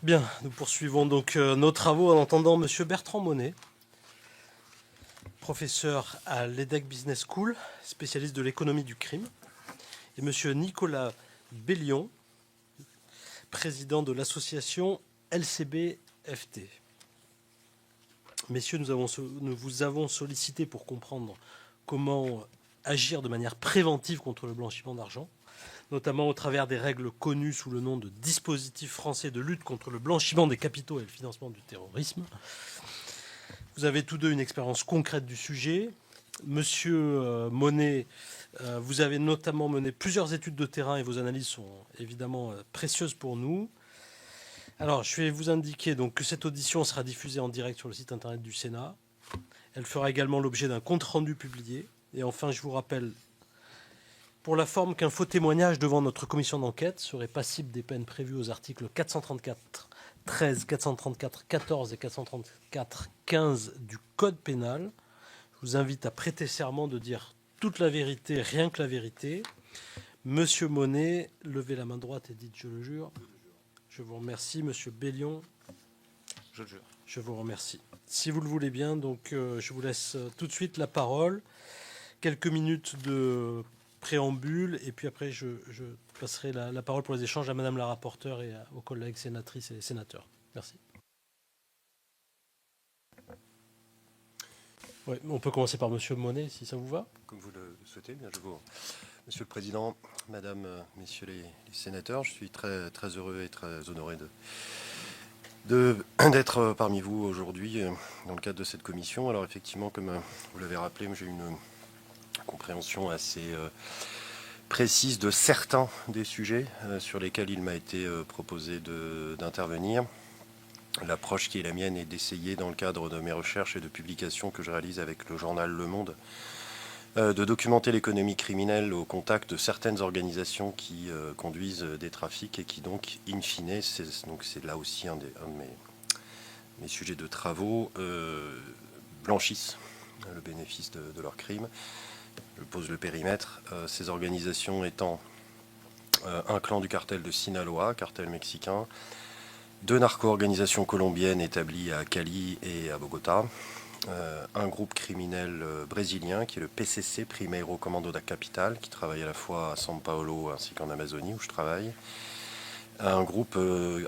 Bien, nous poursuivons donc nos travaux en entendant Monsieur Bertrand Monet, professeur à l'EDEC Business School, spécialiste de l'économie du crime, et Monsieur Nicolas Bellion, président de l'association LCB-FT. Messieurs, nous vous avons sollicité pour comprendre comment agir de manière préventive contre le blanchiment d'argent, notamment au travers des règles connues sous le nom de dispositif français de lutte contre le blanchiment des capitaux et le financement du terrorisme. Vous avez tous deux une expérience concrète du sujet. Monsieur Monet, vous avez notamment mené plusieurs études de terrain et vos analyses sont évidemment précieuses pour nous. Alors, je vais vous indiquer donc que cette audition sera diffusée en direct sur le site internet du Sénat. Elle fera également l'objet d'un compte-rendu publié. Et enfin, je vous rappelle, pour la forme qu'un faux témoignage devant notre commission d'enquête serait passible des peines prévues aux articles 434 13, 434 14 et 434 15 du Code pénal. Je vous invite à prêter serment de dire toute la vérité, rien que la vérité. Monsieur Monet, levez la main droite et dites « je le jure ». Je vous remercie. Monsieur Bellion. Je le jure. Je vous remercie. Si vous le voulez bien, donc je vous laisse tout de suite la parole. Quelques minutes de préambule et puis après je passerai la parole pour les échanges à Madame la rapporteure et aux collègues sénatrices et sénateurs. Merci. Oui, on peut commencer par Monsieur Monet, si ça vous va. Comme vous le souhaitez, bien je vous. Monsieur le Président, Madame, Messieurs les sénateurs, je suis très, très heureux et très honoré d'être parmi vous aujourd'hui dans le cadre de cette commission. Alors effectivement, comme vous l'avez rappelé, j'ai une compréhension assez précise de certains des sujets sur lesquels il m'a été proposé d'intervenir. L'approche qui est la mienne est d'essayer, dans le cadre de mes recherches et de publications que je réalise avec le journal Le Monde, de documenter l'économie criminelle au contact de certaines organisations qui conduisent des trafics et qui donc, in fine, c'est là aussi un de mes sujets de travaux, blanchissent le bénéfice de leurs crimes. Je pose le périmètre, ces organisations étant un clan du cartel de Sinaloa, cartel mexicain, deux narco-organisations colombiennes établies à Cali et à Bogota, un groupe criminel brésilien qui est le PCC, Primeiro Comando da Capital, qui travaille à la fois à São Paulo ainsi qu'en Amazonie où je travaille, un groupe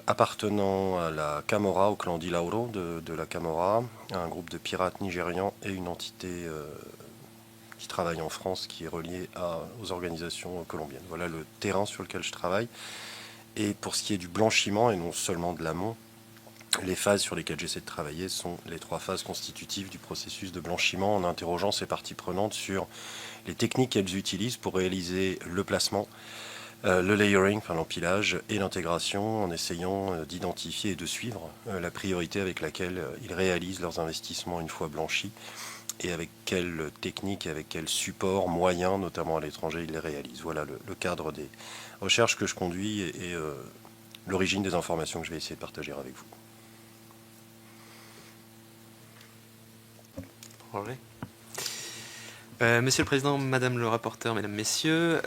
appartenant à la Camorra, au clan d'Ilauro de la Camorra, un groupe de pirates nigérians et une entité qui travaille en France qui est reliée aux organisations colombiennes. Voilà le terrain sur lequel je travaille. Et pour ce qui est du blanchiment, et non seulement de l'amont, les phases sur lesquelles j'essaie de travailler sont les trois phases constitutives du processus de blanchiment, en interrogeant ces parties prenantes sur les techniques qu'elles utilisent pour réaliser le placement, le layering, enfin l'empilage, et l'intégration, en essayant d'identifier et de suivre la priorité avec laquelle ils réalisent leurs investissements une fois blanchis, et avec quelle technique, avec quel support, moyen, notamment à l'étranger, ils les réalisent. Voilà le cadre des recherches que je conduis et l'origine des informations que je vais essayer de partager avec vous. Roger. Monsieur le Président, Madame le rapporteur, Mesdames, Messieurs,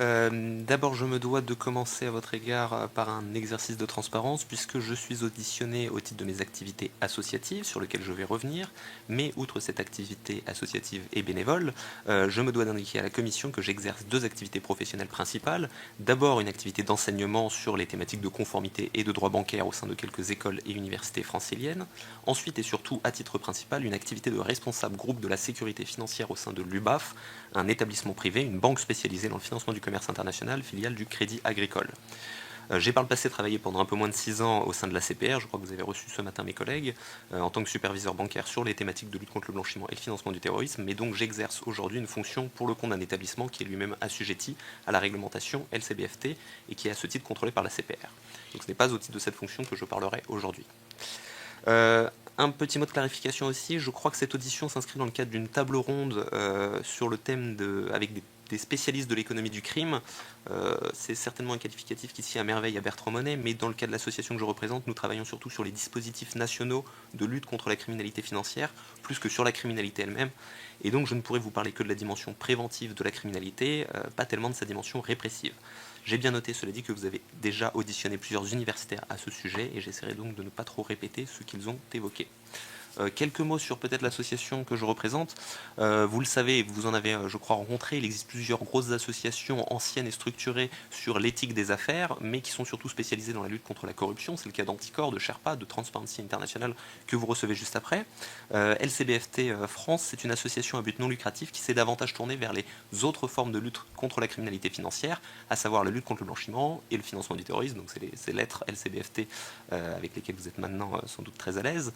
d'abord je me dois de commencer à votre égard par un exercice de transparence puisque je suis auditionné au titre de mes activités associatives sur lesquelles je vais revenir, mais outre cette activité associative et bénévole, je me dois d'indiquer à la Commission que j'exerce deux activités professionnelles principales. D'abord une activité d'enseignement sur les thématiques de conformité et de droit bancaire au sein de quelques écoles et universités franciliennes. Ensuite et surtout à titre principal une activité de responsable groupe de la sécurité financière au sein de l'UBAF, un établissement privé, une banque spécialisée dans le financement du commerce international, filiale du Crédit Agricole. J'ai par le passé travaillé pendant un peu moins de 6 ans au sein de la CPR, je crois que vous avez reçu ce matin mes collègues, en tant que superviseur bancaire sur les thématiques de lutte contre le blanchiment et le financement du terrorisme, mais donc j'exerce aujourd'hui une fonction pour le compte d'un établissement qui est lui-même assujetti à la réglementation LCB-FT et qui est à ce titre contrôlé par la CPR. Donc ce n'est pas au titre de cette fonction que je parlerai aujourd'hui. Un petit mot de clarification aussi, je crois que cette audition s'inscrit dans le cadre d'une table ronde sur le thème avec des des spécialistes de l'économie du crime. C'est certainement un qualificatif qui sied à merveille à Bertrand Monet, mais dans le cas de l'association que je représente, nous travaillons surtout sur les dispositifs nationaux de lutte contre la criminalité financière, plus que sur la criminalité elle-même. Et donc je ne pourrais vous parler que de la dimension préventive de la criminalité, pas tellement de sa dimension répressive. J'ai bien noté, cela dit, que vous avez déjà auditionné plusieurs universitaires à ce sujet, et j'essaierai donc de ne pas trop répéter ce qu'ils ont évoqué. Quelques mots sur peut-être l'association que je représente. Vous le savez, vous en avez, je crois, rencontré. Il existe plusieurs grosses associations anciennes et structurées sur l'éthique des affaires, mais qui sont surtout spécialisées dans la lutte contre la corruption. C'est le cas d'Anticor, de Sherpa, de Transparency International que vous recevez juste après. LCBFT France, c'est une association à but non lucratif qui s'est davantage tournée vers les autres formes de lutte contre la criminalité financière, à savoir la lutte contre le blanchiment et le financement du terrorisme. Donc c'est ces lettres LCBFT avec lesquelles vous êtes maintenant sans doute très à l'aise.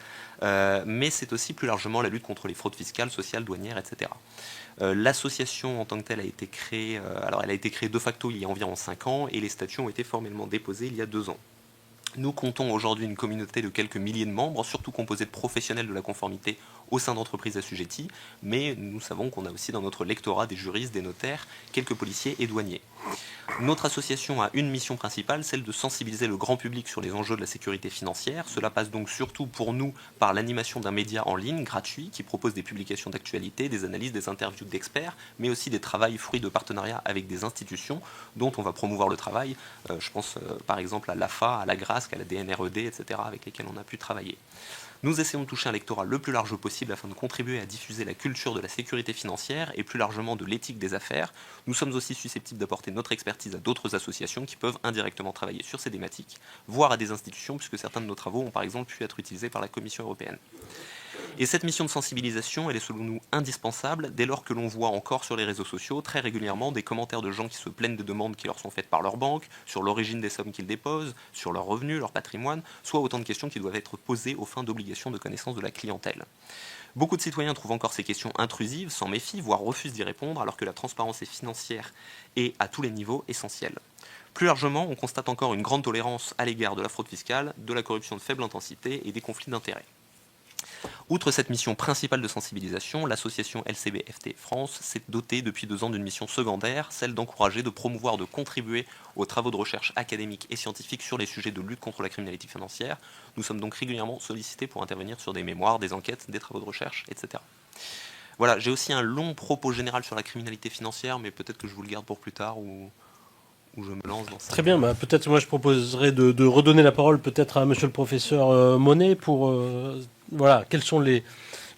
Mais c'est aussi plus largement la lutte contre les fraudes fiscales, sociales, douanières, etc. L'association en tant que telle a été créée, alors elle a été créée de facto il y a environ 5 ans et les statuts ont été formellement déposés il y a 2 ans. Nous comptons aujourd'hui une communauté de quelques milliers de membres, surtout composée de professionnels de la conformité au sein d'entreprises assujetties, mais nous savons qu'on a aussi dans notre lectorat des juristes, des notaires, quelques policiers et douaniers. Notre association a une mission principale, celle de sensibiliser le grand public sur les enjeux de la sécurité financière. Cela passe donc surtout pour nous par l'animation d'un média en ligne gratuit qui propose des publications d'actualité, des analyses, des interviews d'experts, mais aussi des travails fruits de partenariats avec des institutions dont on va promouvoir le travail. Je pense par exemple à l'AFA, à la GRASC, à la DNRED, etc., avec lesquels on a pu travailler. Nous essayons de toucher un lectorat le plus large possible afin de contribuer à diffuser la culture de la sécurité financière et plus largement de l'éthique des affaires. Nous sommes aussi susceptibles d'apporter notre expertise à d'autres associations qui peuvent indirectement travailler sur ces thématiques, voire à des institutions, puisque certains de nos travaux ont par exemple pu être utilisés par la Commission européenne. Et cette mission de sensibilisation, elle est selon nous indispensable dès lors que l'on voit encore sur les réseaux sociaux très régulièrement des commentaires de gens qui se plaignent de demandes qui leur sont faites par leur banque, sur l'origine des sommes qu'ils déposent, sur leurs revenus, leur patrimoine, soit autant de questions qui doivent être posées aux fins d'obligation de connaissance de la clientèle. Beaucoup de citoyens trouvent encore ces questions intrusives, s'en méfient, voire refusent d'y répondre, alors que la transparence financière est, à tous les niveaux, essentielle. Plus largement, on constate encore une grande tolérance à l'égard de la fraude fiscale, de la corruption de faible intensité et des conflits d'intérêts. Outre cette mission principale de sensibilisation, l'association LCBFT France s'est dotée depuis 2 ans d'une mission secondaire, celle d'encourager, de promouvoir, de contribuer aux travaux de recherche académiques et scientifiques sur les sujets de lutte contre la criminalité financière. Nous sommes donc régulièrement sollicités pour intervenir sur des mémoires, des enquêtes, des travaux de recherche, etc. Voilà, j'ai aussi un long propos général sur la criminalité financière, mais peut-être que je vous le garde pour plus tard ou je me lance dans ça. Très bien, peut-être moi je proposerais de redonner la parole peut-être à monsieur le professeur Monet pour voilà, quels sont les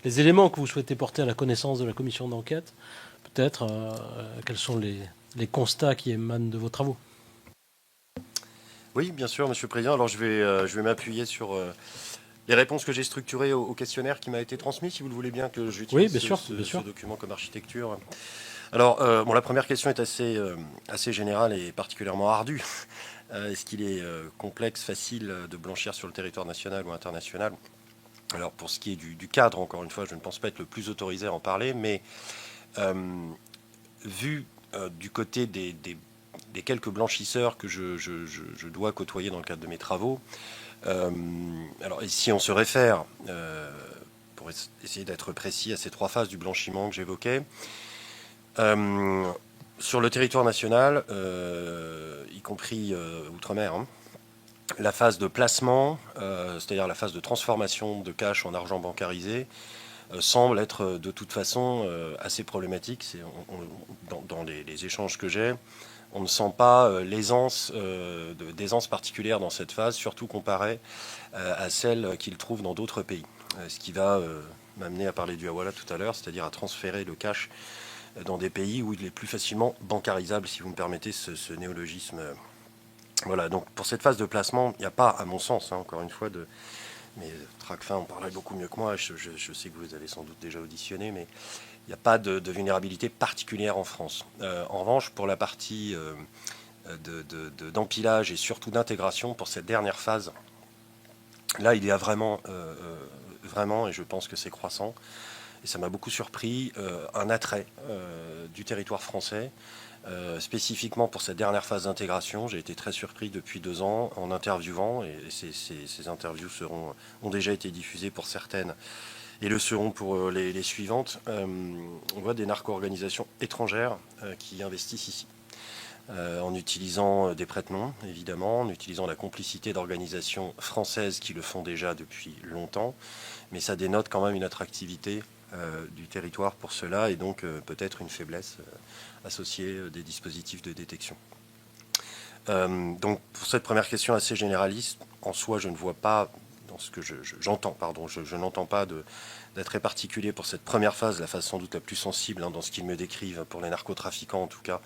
éléments que vous souhaitez porter à la connaissance de la commission d'enquête, peut-être quels sont les constats qui émanent de vos travaux. Oui, bien sûr, Monsieur le Président. Alors je vais m'appuyer sur les réponses que j'ai structurées au questionnaire qui m'a été transmis, si vous le voulez bien que j'utilise ce document comme architecture. Alors, la première question est assez générale et particulièrement ardue. Est-ce qu'il est complexe, facile de blanchir sur le territoire national ou international? Alors, pour ce qui est du cadre, encore une fois, je ne pense pas être le plus autorisé à en parler, mais vu du côté des quelques blanchisseurs que je dois côtoyer dans le cadre de mes travaux, alors, et si on se réfère, pour essayer d'être précis, à ces 3 phases du blanchiment que j'évoquais, sur le territoire national, y compris outre-mer, la phase de placement, c'est-à-dire la phase de transformation de cash en argent bancarisé, semble être de toute façon assez problématique. Dans les échanges que j'ai, on ne sent pas d'aisance particulière dans cette phase, surtout comparée à celle qu'ils trouvent dans d'autres pays. Ce qui va m'amener à parler du hawala tout à l'heure, c'est-à-dire à transférer le cash dans des pays où il est plus facilement bancarisable, si vous me permettez ce néologisme. Voilà, donc pour cette phase de placement, il n'y a pas, à mon sens, encore une fois, mais Tracfin en parlait beaucoup mieux que moi, je sais que vous avez sans doute déjà auditionné, mais il n'y a pas de vulnérabilité particulière en France. En revanche, pour la partie d'empilage et surtout d'intégration, pour cette dernière phase, là, il y a vraiment, et je pense que c'est croissant, et ça m'a beaucoup surpris, un attrait du territoire français, spécifiquement pour cette dernière phase d'intégration. J'ai été très surpris depuis 2 ans en interviewant, et ces interviews ont déjà été diffusées pour certaines Et le second pour les suivantes, on voit des narco-organisations étrangères qui investissent ici. En utilisant des prête-noms, évidemment, en utilisant la complicité d'organisations françaises qui le font déjà depuis longtemps, mais ça dénote quand même une attractivité du territoire pour cela et donc peut-être une faiblesse associée des dispositifs de détection. Donc pour cette première question assez généraliste, en soi je ne vois pas, dans ce que j'entends, je n'entends pas d'être très particulier pour cette première phase, la phase sans doute la plus sensible dans ce qu'ils me décrivent, pour les narcotrafiquants en tout cas.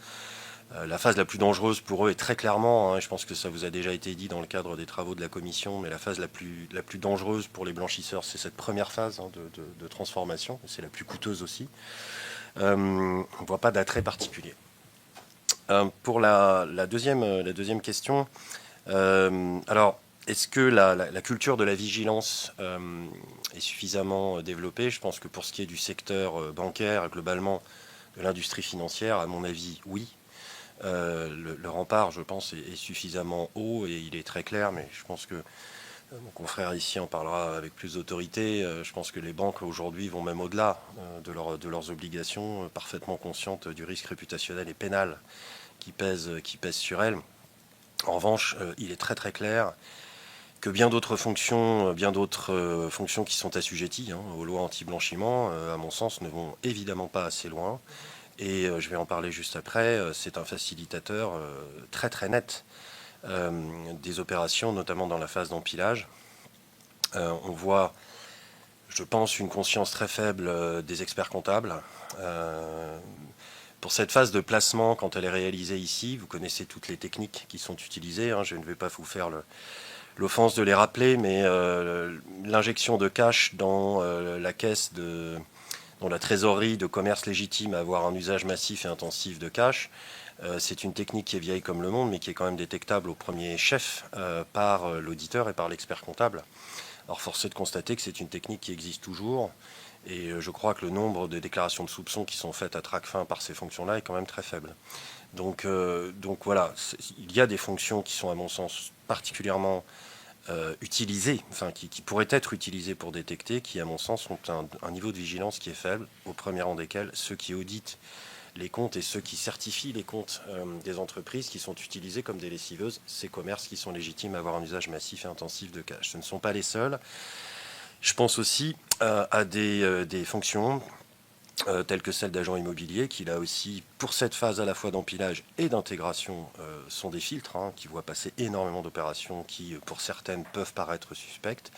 La phase la plus dangereuse pour eux est très clairement, je pense que ça vous a déjà été dit dans le cadre des travaux de la commission, mais la phase la plus dangereuse pour les blanchisseurs, c'est cette première phase de transformation, c'est la plus coûteuse aussi. On ne voit pas d'attrait particulier. Pour la deuxième question, alors est-ce que la culture de la vigilance est suffisamment développée? Je pense que pour ce qui est du secteur bancaire, globalement de l'industrie financière, à mon avis, oui. Le rempart, je pense, est suffisamment haut et il est très clair, mais je pense que mon confrère ici en parlera avec plus d'autorité. Je pense que les banques aujourd'hui vont même au-delà de leurs obligations, parfaitement conscientes du risque réputationnel et pénal qui pèse sur elles. En revanche, il est très très clair que bien d'autres fonctions qui sont assujetties aux lois anti-blanchiment, à mon sens, ne vont évidemment pas assez loin. Et je vais en parler juste après, c'est un facilitateur très très net des opérations, notamment dans la phase d'empilage. On voit, je pense, une conscience très faible des experts comptables. Pour cette phase de placement, quand elle est réalisée ici, vous connaissez toutes les techniques qui sont utilisées. Je ne vais pas vous faire l'offense de les rappeler, mais l'injection de cash dans la caisse dans la trésorerie de commerce légitime à avoir un usage massif et intensif de cash, c'est une technique qui est vieille comme le monde, mais qui est quand même détectable au premier chef par l'auditeur et par l'expert comptable. Alors force est de constater que c'est une technique qui existe toujours, et je crois que le nombre de déclarations de soupçons qui sont faites à Tracfin par ces fonctions-là est quand même très faible. Donc voilà, il y a des fonctions qui sont à mon sens particulièrement utilisées, enfin qui pourraient être utilisées pour détecter, qui à mon sens ont un niveau de vigilance qui est faible, au premier rang desquels ceux qui auditent les comptes et ceux qui certifient les comptes des entreprises qui sont utilisées comme des lessiveuses, ces commerces qui sont légitimes à avoir un usage massif et intensif de cash. Ce ne sont pas les seuls. Je pense aussi à des fonctions telles que celles d'agents immobiliers, qui là aussi, pour cette phase à la fois d'empilage et d'intégration, sont des filtres, qui voient passer énormément d'opérations qui, pour certaines, peuvent paraître suspectes.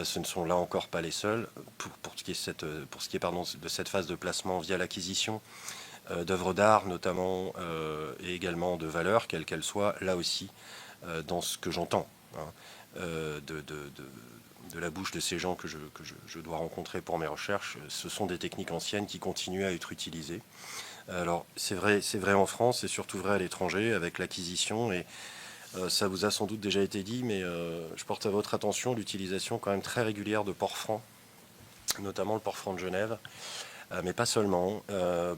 Ce ne sont là encore pas les seuls. Pour ce qui est, de cette phase de placement via l'acquisition d'œuvres d'art, notamment, et également de valeurs, quelles qu'elles soient, là aussi, dans ce que j'entends de la bouche de ces gens que je dois rencontrer pour mes recherches, ce sont des techniques anciennes qui continuent à être utilisées. Alors c'est vrai en France, c'est surtout vrai à l'étranger avec l'acquisition, et ça vous a sans doute déjà été dit, mais je porte à votre attention l'utilisation quand même très régulière de ports francs, notamment le port franc de Genève, mais pas seulement,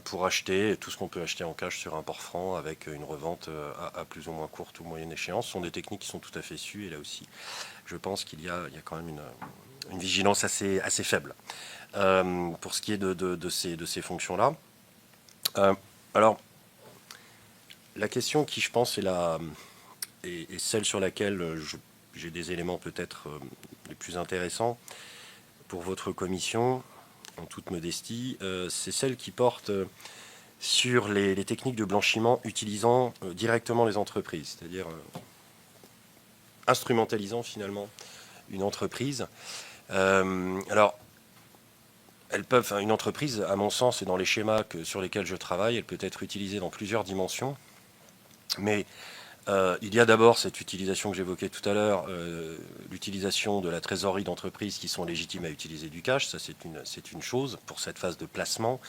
pour acheter tout ce qu'on peut acheter en cash sur un port franc avec une revente à plus ou moins courte ou moyenne échéance. Ce sont des techniques qui sont tout à fait sues, et là aussi je pense qu'il y a quand même une vigilance assez faible pour ce qui est de ces fonctions-là. Alors, la question qui, je pense, est celle sur laquelle j'ai des éléments peut-être les plus intéressants pour votre commission, en toute modestie, c'est celle qui porte sur les techniques de blanchiment utilisant directement les entreprises, c'est-à-dire instrumentalisant finalement une entreprise. Alors, une entreprise, à mon sens, et dans les schémas sur lesquels je travaille, elle peut être utilisée dans plusieurs dimensions. Mais il y a d'abord cette utilisation que j'évoquais tout à l'heure, l'utilisation de la trésorerie d'entreprise qui sont légitimes à utiliser du cash. Ça, c'est une chose pour cette phase de placement.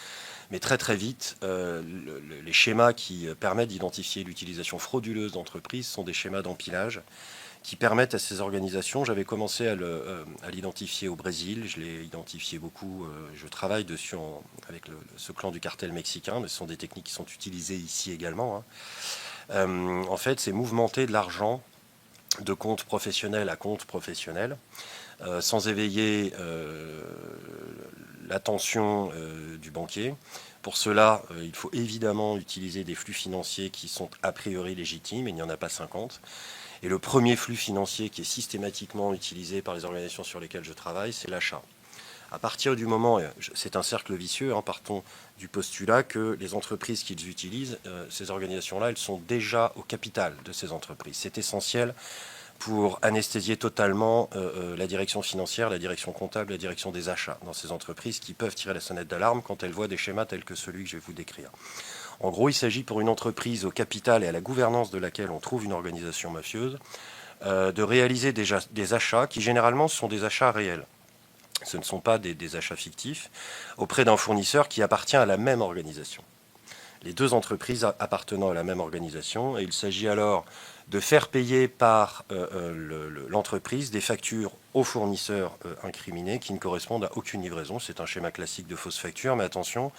Mais très très vite, les schémas qui permettent d'identifier l'utilisation frauduleuse d'entreprises sont des schémas d'empilage qui permettent à ces organisations, j'avais commencé à l'identifier au Brésil, je l'ai identifié beaucoup, je travaille dessus avec ce clan du cartel mexicain, mais ce sont des techniques qui sont utilisées ici également. En fait, c'est mouvementer de l'argent de compte professionnel à compte professionnel, sans éveiller l'attention du banquier. Pour cela, il faut évidemment utiliser des flux financiers qui sont a priori légitimes, et il n'y en a pas 50. Et le premier flux financier qui est systématiquement utilisé par les organisations sur lesquelles je travaille, c'est l'achat. À partir du moment, c'est un cercle vicieux, partons du postulat que les entreprises qu'ils utilisent, ces organisations-là, elles sont déjà au capital de ces entreprises. C'est essentiel pour anesthésier totalement la direction financière, la direction comptable, la direction des achats dans ces entreprises qui peuvent tirer la sonnette d'alarme quand elles voient des schémas tels que celui que je vais vous décrire. En gros, il s'agit pour une entreprise au capital et à la gouvernance de laquelle on trouve une organisation mafieuse de réaliser des achats qui généralement sont des achats réels. Ce ne sont pas des achats fictifs auprès d'un fournisseur qui appartient à la même organisation. Les deux entreprises appartenant à la même organisation, et il s'agit alors de faire payer par l'entreprise des factures aux fournisseurs incriminés qui ne correspondent à aucune livraison. C'est un schéma classique de fausses factures, mais attention,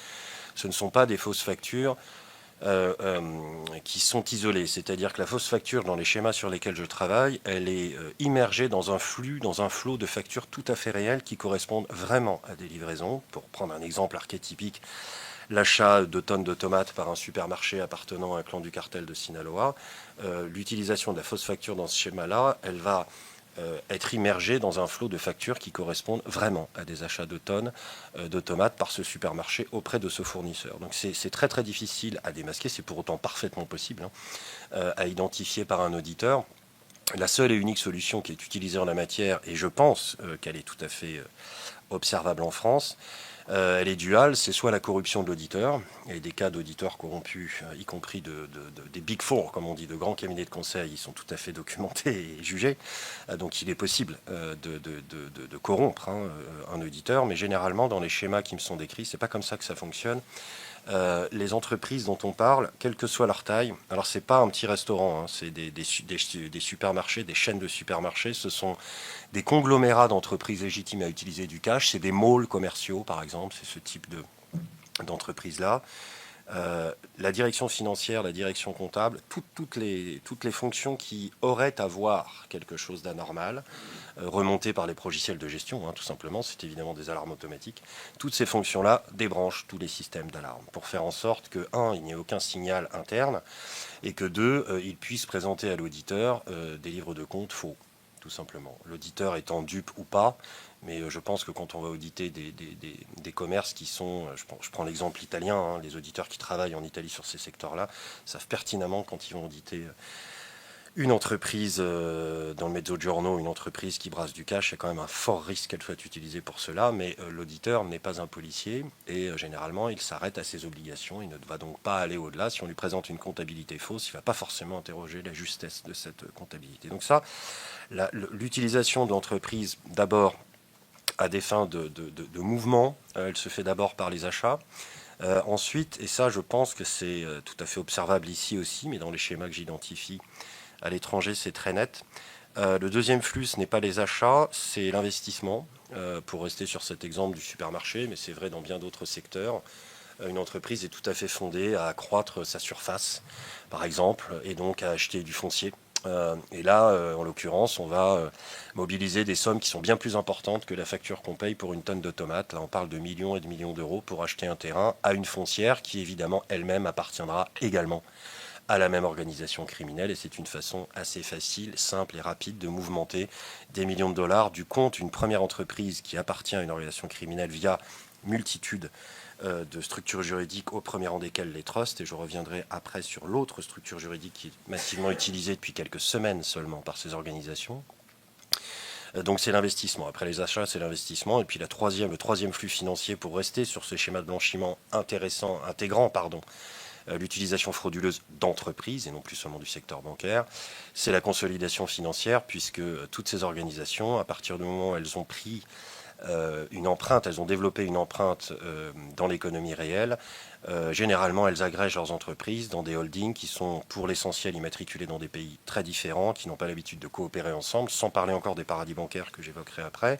ce ne sont pas des fausses factures qui sont isolées. C'est-à-dire que la fausse facture, dans les schémas sur lesquels je travaille, elle est immergée dans un flux, dans un flot de factures tout à fait réelles qui correspondent vraiment à des livraisons. Pour prendre un exemple archétypique, l'achat de tonnes de tomates par un supermarché appartenant à un clan du cartel de Sinaloa, l'utilisation de la fausse facture dans ce schéma-là, elle va être immergée dans un flot de factures qui correspondent vraiment à des achats de tonnes de tomates par ce supermarché auprès de ce fournisseur. Donc c'est très très difficile à démasquer, c'est pour autant parfaitement possible à identifier par un auditeur. La seule et unique solution qui est utilisée en la matière, et je pense qu'elle est tout à fait observable en France, elle est duale, c'est soit la corruption de l'auditeur, et des cas d'auditeurs corrompus, y compris des Big Four, comme on dit, de grands cabinets de conseil, ils sont tout à fait documentés et jugés, donc il est possible de corrompre un auditeur, mais généralement dans les schémas qui me sont décrits, c'est pas comme ça que ça fonctionne. Les entreprises dont on parle, quelle que soit leur taille, alors c'est pas un petit restaurant, c'est des supermarchés, des chaînes de supermarchés, ce sont des conglomérats d'entreprises légitimes à utiliser du cash, c'est des malls commerciaux par exemple, c'est ce type d'entreprise-là. La direction financière, la direction comptable, toutes les fonctions qui auraient à voir quelque chose d'anormal, remontées par les logiciels de gestion, tout simplement, c'est évidemment des alarmes automatiques. Toutes ces fonctions-là débranchent tous les systèmes d'alarme pour faire en sorte que, il n'y ait aucun signal interne et que, ils puissent présenter à l'auditeur des livres de compte faux, tout simplement. L'auditeur étant dupe ou pas, mais je pense que quand on va auditer des commerces qui sont, je prends l'exemple italien, les auditeurs qui travaillent en Italie sur ces secteurs-là savent pertinemment quand ils vont auditer une entreprise dans le Mezzogiorno, une entreprise qui brasse du cash, il y a quand même un fort risque qu'elle soit utilisée pour cela, mais l'auditeur n'est pas un policier et généralement il s'arrête à ses obligations, il ne va donc pas aller au-delà. Si on lui présente une comptabilité fausse, il ne va pas forcément interroger la justesse de cette comptabilité. Donc ça, l'utilisation d'entreprises d'abord à des fins de mouvement, elle se fait d'abord par les achats. Ensuite, et ça je pense que c'est tout à fait observable ici aussi, mais dans les schémas que j'identifie à l'étranger c'est très net. Le deuxième flux, ce n'est pas les achats, c'est l'investissement. Pour rester sur cet exemple du supermarché, mais c'est vrai dans bien d'autres secteurs. Une entreprise est tout à fait fondée à accroître sa surface, par exemple, et donc à acheter du foncier. Et là, en l'occurrence, on va mobiliser des sommes qui sont bien plus importantes que la facture qu'on paye pour une tonne de tomates. Là, on parle de millions et de millions d'euros pour acheter un terrain à une foncière qui, évidemment, elle-même appartiendra également à la même organisation criminelle. Et c'est une façon assez facile, simple et rapide de mouvementer des millions de dollars du compte d'une première entreprise qui appartient à une organisation criminelle via multitude de structures juridiques, au premier rang desquelles les trusts, et je reviendrai après sur l'autre structure juridique qui est massivement utilisée depuis quelques semaines seulement par ces organisations. Donc c'est l'investissement. Après les achats, c'est l'investissement. Et puis le troisième flux financier, pour rester sur ce schéma de blanchiment intégrant l'utilisation frauduleuse d'entreprises et non plus seulement du secteur bancaire, c'est la consolidation financière, puisque toutes ces organisations, à partir du moment où elles ont pris une empreinte, elles ont développé une empreinte dans l'économie réelle. Généralement, elles agrègent leurs entreprises dans des holdings qui sont pour l'essentiel immatriculés dans des pays très différents, qui n'ont pas l'habitude de coopérer ensemble, sans parler encore des paradis bancaires que j'évoquerai après.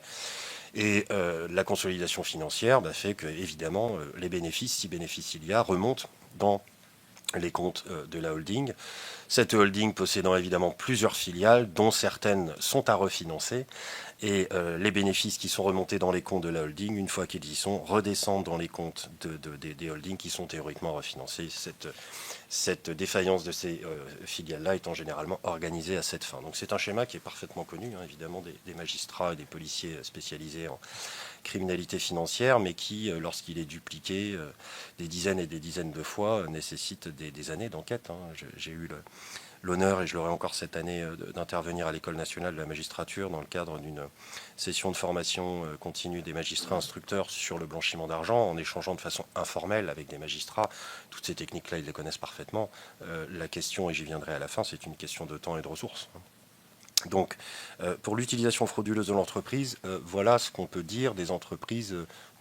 Et la consolidation financière fait que, évidemment, les bénéfices, si bénéfices il y a, remontent dans les comptes de la holding. Cette holding possédant évidemment plusieurs filiales, dont certaines sont à refinancer, et les bénéfices qui sont remontés dans les comptes de la holding, une fois qu'ils y sont, redescendent dans les comptes des holdings qui sont théoriquement refinancés. Cette défaillance de ces filiales-là étant généralement organisée à cette fin. Donc c'est un schéma qui est parfaitement connu, hein, évidemment, des magistrats et des policiers spécialisés en criminalité financière, mais qui, lorsqu'il est dupliqué des dizaines et des dizaines de fois, nécessite des années d'enquête. Hein. J'ai eu l'honneur, et je l'aurai encore cette année, d'intervenir à l'École nationale de la magistrature dans le cadre d'une session de formation continue des magistrats instructeurs sur le blanchiment d'argent, en échangeant de façon informelle avec des magistrats. Toutes ces techniques-là, ils les connaissent parfaitement. La question, et j'y viendrai à la fin, c'est une question de temps et de ressources. Donc, pour l'utilisation frauduleuse de l'entreprise, voilà ce qu'on peut dire des entreprises,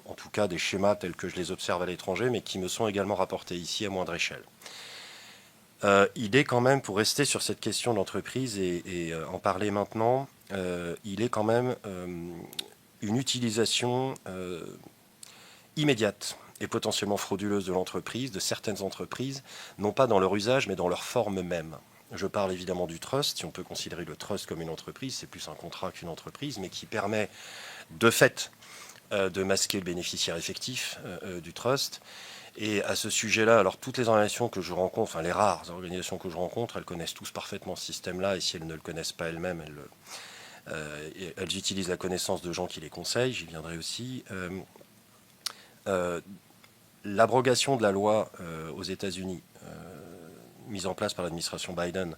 en tout cas des schémas tels que je les observe à l'étranger, mais qui me sont également rapportés ici à moindre échelle. Il est quand même, pour rester sur cette question d'entreprise et en parler maintenant, il est quand même une utilisation immédiate et potentiellement frauduleuse de l'entreprise, de certaines entreprises, non pas dans leur usage, mais dans leur forme même. Je parle évidemment du trust. Si on peut considérer le trust comme une entreprise, c'est plus un contrat qu'une entreprise, mais qui permet de fait de masquer le bénéficiaire effectif du trust. Et à ce sujet-là, alors toutes les organisations que je rencontre, enfin les rares organisations que je rencontre, elles connaissent tous parfaitement ce système-là, et si elles ne le connaissent pas elles-mêmes, elles utilisent la connaissance de gens qui les conseillent, j'y viendrai aussi. L'abrogation de la loi aux États-Unis, mise en place par l'administration Biden,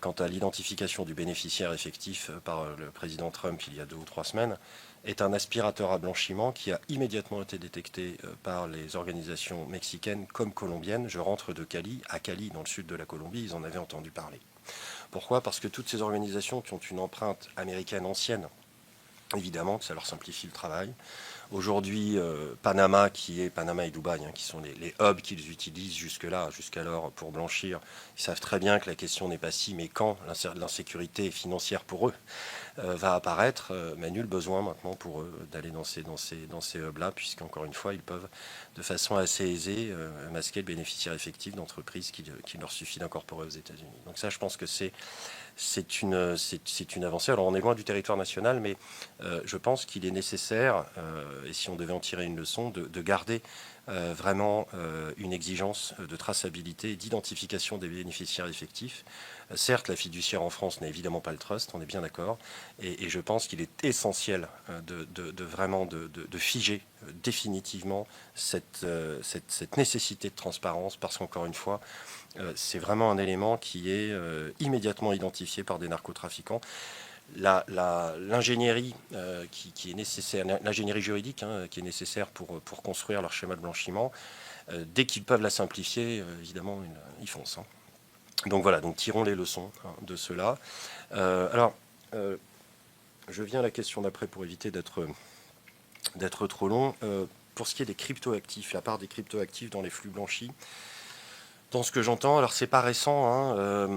quant à l'identification du bénéficiaire effectif par le président Trump il y a 2 ou 3 semaines, est un aspirateur à blanchiment qui a immédiatement été détecté par les organisations mexicaines comme colombiennes. Je rentre de Cali, à Cali, dans le sud de la Colombie, ils en avaient entendu parler. Pourquoi ? Parce que toutes ces organisations qui ont une empreinte américaine ancienne, évidemment que ça leur simplifie le travail. Aujourd'hui, Panama et Dubaï, hein, qui sont les hubs qu'ils utilisent jusqu'alors pour blanchir, ils savent très bien que la question n'est pas si, mais quand l'insécurité financière pour eux va apparaître, mais nul besoin maintenant pour eux d'aller dans ces hubs-là, puisqu'encore une fois, ils peuvent de façon assez aisée masquer le bénéficiaire effectif d'entreprises qu'il leur suffit d'incorporer aux États-Unis. Donc ça, je pense que c'est une avancée. Alors on est loin du territoire national, mais je pense qu'il est nécessaire, et si on devait en tirer une leçon, de garder vraiment une exigence de traçabilité et d'identification des bénéficiaires effectifs. Certes, la fiduciaire en France n'est évidemment pas le trust, on est bien d'accord, et je pense qu'il est essentiel de figer définitivement cette nécessité de transparence, parce qu'encore une fois, c'est vraiment un élément qui est immédiatement identifié par des narcotrafiquants. L'ingénierie qui est nécessaire, l'ingénierie juridique qui est nécessaire pour construire leur schéma de blanchiment, dès qu'ils peuvent la simplifier, évidemment, ils foncent. Hein. Donc voilà, donc tirons les leçons de cela. Je viens à la question d'après pour éviter d'être trop long. Pour ce qui est des cryptoactifs, la part des cryptoactifs dans les flux blanchis, dans ce que j'entends, alors c'est pas récent, hein,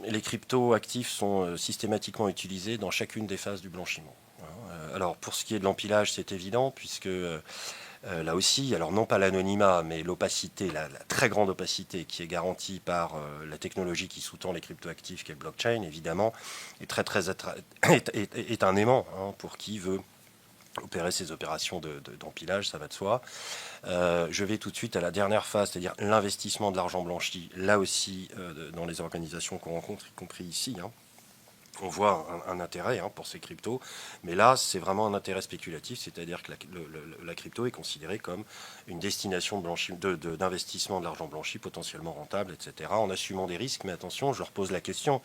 les cryptoactifs sont systématiquement utilisés dans chacune des phases du blanchiment. Alors pour ce qui est de l'empilage, c'est évident, puisque là aussi, alors non pas l'anonymat, mais l'opacité, la très grande opacité qui est garantie par la technologie qui sous-tend les cryptoactifs, qui est le blockchain, évidemment, est un aimant pour qui veut opérer ces opérations d'empilage, ça va de soi. Je vais tout de suite à la dernière phase, c'est-à-dire l'investissement de l'argent blanchi. Là aussi, dans les organisations qu'on rencontre, y compris ici, on voit un intérêt pour ces cryptos, mais là, c'est vraiment un intérêt spéculatif, c'est-à-dire que la crypto est considérée comme une destination d'investissement de l'argent blanchi potentiellement rentable, etc., en assumant des risques. Mais attention, je leur pose la question,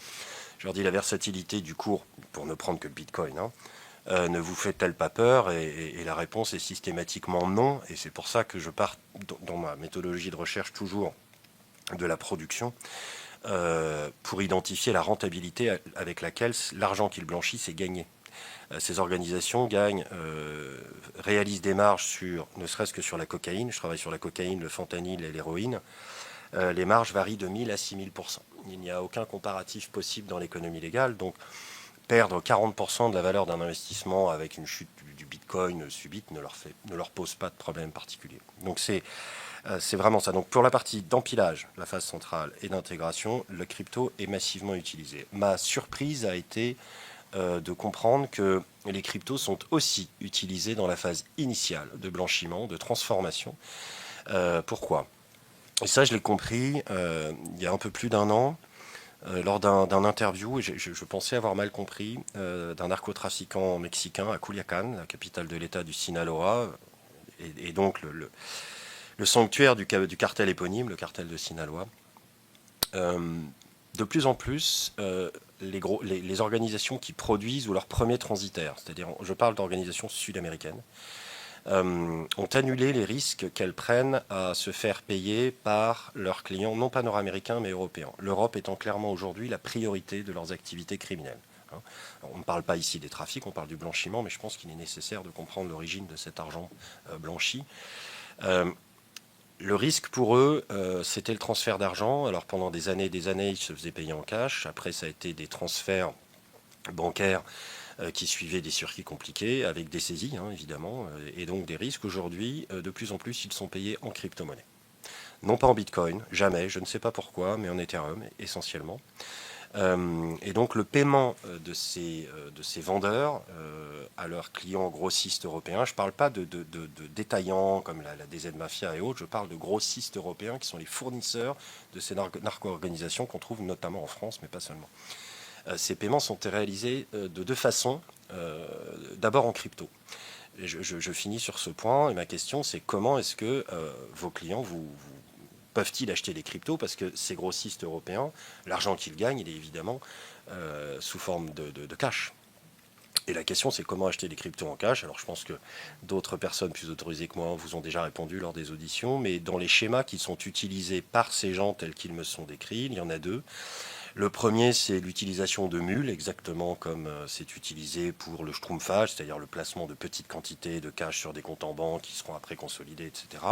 je leur dis la versatilité du cours, pour ne prendre que le Bitcoin, ne vous fait-elle pas peur ? Et la réponse est systématiquement non, et c'est pour ça que je pars dans ma méthodologie de recherche toujours de la production, pour identifier la rentabilité avec laquelle l'argent qu'ils blanchissent est gagné. Ces organisations réalisent des marges ne serait-ce que sur la cocaïne. Je travaille sur la cocaïne, le fentanyl et l'héroïne. Les marges varient de 1000 à 6000%. Il n'y a aucun comparatif possible dans l'économie légale. Donc, perdre 40% de la valeur d'un investissement avec une chute du Bitcoin subite ne leur pose pas de problème particulier. Donc C'est vraiment ça. Donc pour la partie d'empilage, la phase centrale, et d'intégration, le crypto est massivement utilisé. Ma surprise a été de comprendre que les cryptos sont aussi utilisés dans la phase initiale de blanchiment, de transformation. Pourquoi? Et ça, je l'ai compris il y a un peu plus d'un an, lors d'un interview, et je pensais avoir mal compris, d'un narcotrafiquant mexicain à Culiacán, la capitale de l'État du Sinaloa, et donc le sanctuaire du cartel éponyme, le cartel de Sinaloa. De plus en plus, les organisations qui produisent ou leurs premiers transitaires, c'est-à-dire, je parle d'organisations sud-américaines, ont annulé les risques qu'elles prennent à se faire payer par leurs clients, non pas nord-américains, mais européens. L'Europe étant clairement aujourd'hui la priorité de leurs activités criminelles. On ne parle pas ici des trafics, on parle du blanchiment, mais je pense qu'il est nécessaire de comprendre l'origine de cet argent blanchi. Le risque pour eux, c'était le transfert d'argent. Alors pendant des années, ils se faisaient payer en cash. Après, ça a été des transferts bancaires qui suivaient des circuits compliqués, avec des saisies, évidemment, et donc des risques. Aujourd'hui, de plus en plus, ils sont payés en crypto-monnaie. Non pas en Bitcoin, jamais, je ne sais pas pourquoi, mais en Ethereum, essentiellement. Et donc le paiement de ces vendeurs à leurs clients grossistes européens, je ne parle pas de détaillants comme la DZ Mafia et autres, je parle de grossistes européens qui sont les fournisseurs de ces narco-organisations qu'on trouve notamment en France, mais pas seulement. Ces paiements sont réalisés de deux façons. D'abord en crypto. Et je finis sur ce point, et ma question c'est comment est-ce que vos clients peuvent-ils acheter les cryptos, parce que ces grossistes européens, l'argent qu'ils gagnent, il est évidemment sous forme de cash. Et la question, c'est comment acheter les cryptos en cash. Alors je pense que d'autres personnes plus autorisées que moi vous ont déjà répondu lors des auditions, mais dans les schémas qui sont utilisés par ces gens tels qu'ils me sont décrits, il y en a deux. Le premier, c'est l'utilisation de mules, exactement comme c'est utilisé pour le schtroumpfage, c'est-à-dire le placement de petites quantités de cash sur des comptes en banque qui seront après consolidés, etc.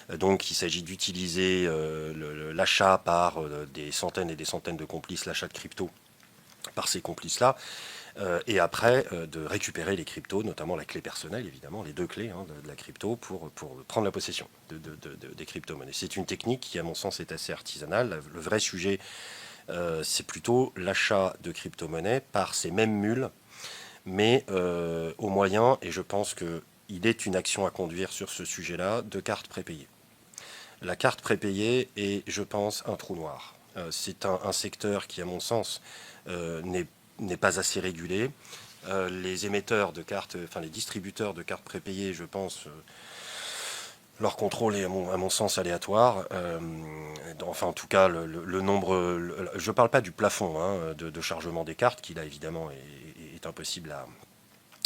Donc il s'agit d'utiliser l'achat par des centaines et des centaines de complices, l'achat de crypto par ces complices-là, et après de récupérer les cryptos, notamment la clé personnelle, évidemment, les deux clés de la crypto pour prendre la possession des crypto-monnaies. C'est une technique qui, à mon sens, est assez artisanale. Le vrai sujet, c'est plutôt l'achat de crypto-monnaies par ces mêmes mules, mais au moyen, et je pense qu'il est une action à conduire sur ce sujet-là, de cartes prépayées. La carte prépayée est, je pense, un trou noir. C'est un secteur qui, à mon sens, n'est pas assez régulé. Les émetteurs de cartes, enfin les distributeurs de cartes prépayées, je pense, leur contrôle est, à mon sens, aléatoire. Enfin, en tout cas, le nombre... je ne parle pas du plafond de chargement des cartes, qui, là, évidemment, est impossible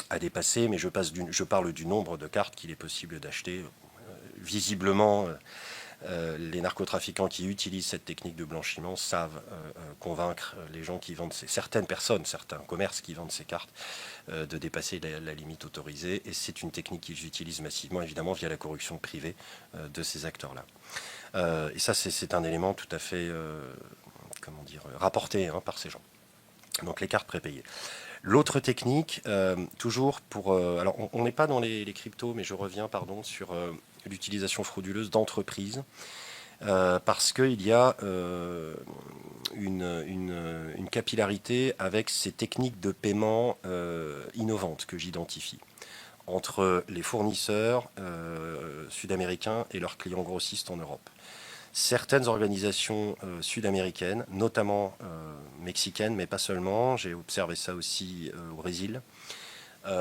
à dépasser, mais je parle du nombre de cartes qu'il est possible d'acheter. Visiblement, les narcotrafiquants qui utilisent cette technique de blanchiment savent convaincre les gens qui vendent certaines personnes, certains commerces qui vendent ces cartes de dépasser la limite autorisée. Et c'est une technique qu'ils utilisent massivement, évidemment, via la corruption privée de ces acteurs-là. Et ça, c'est un élément tout à fait, rapporté par ces gens. Donc les cartes prépayées. L'autre technique, toujours pour... alors, on n'est pas dans les cryptos, mais je reviens, sur l'utilisation frauduleuse d'entreprises, parce qu'il y a une capillarité avec ces techniques de paiement innovantes que j'identifie entre les fournisseurs sud-américains et leurs clients grossistes en Europe. Certaines organisations sud-américaines, notamment mexicaines, mais pas seulement, j'ai observé ça aussi au Brésil,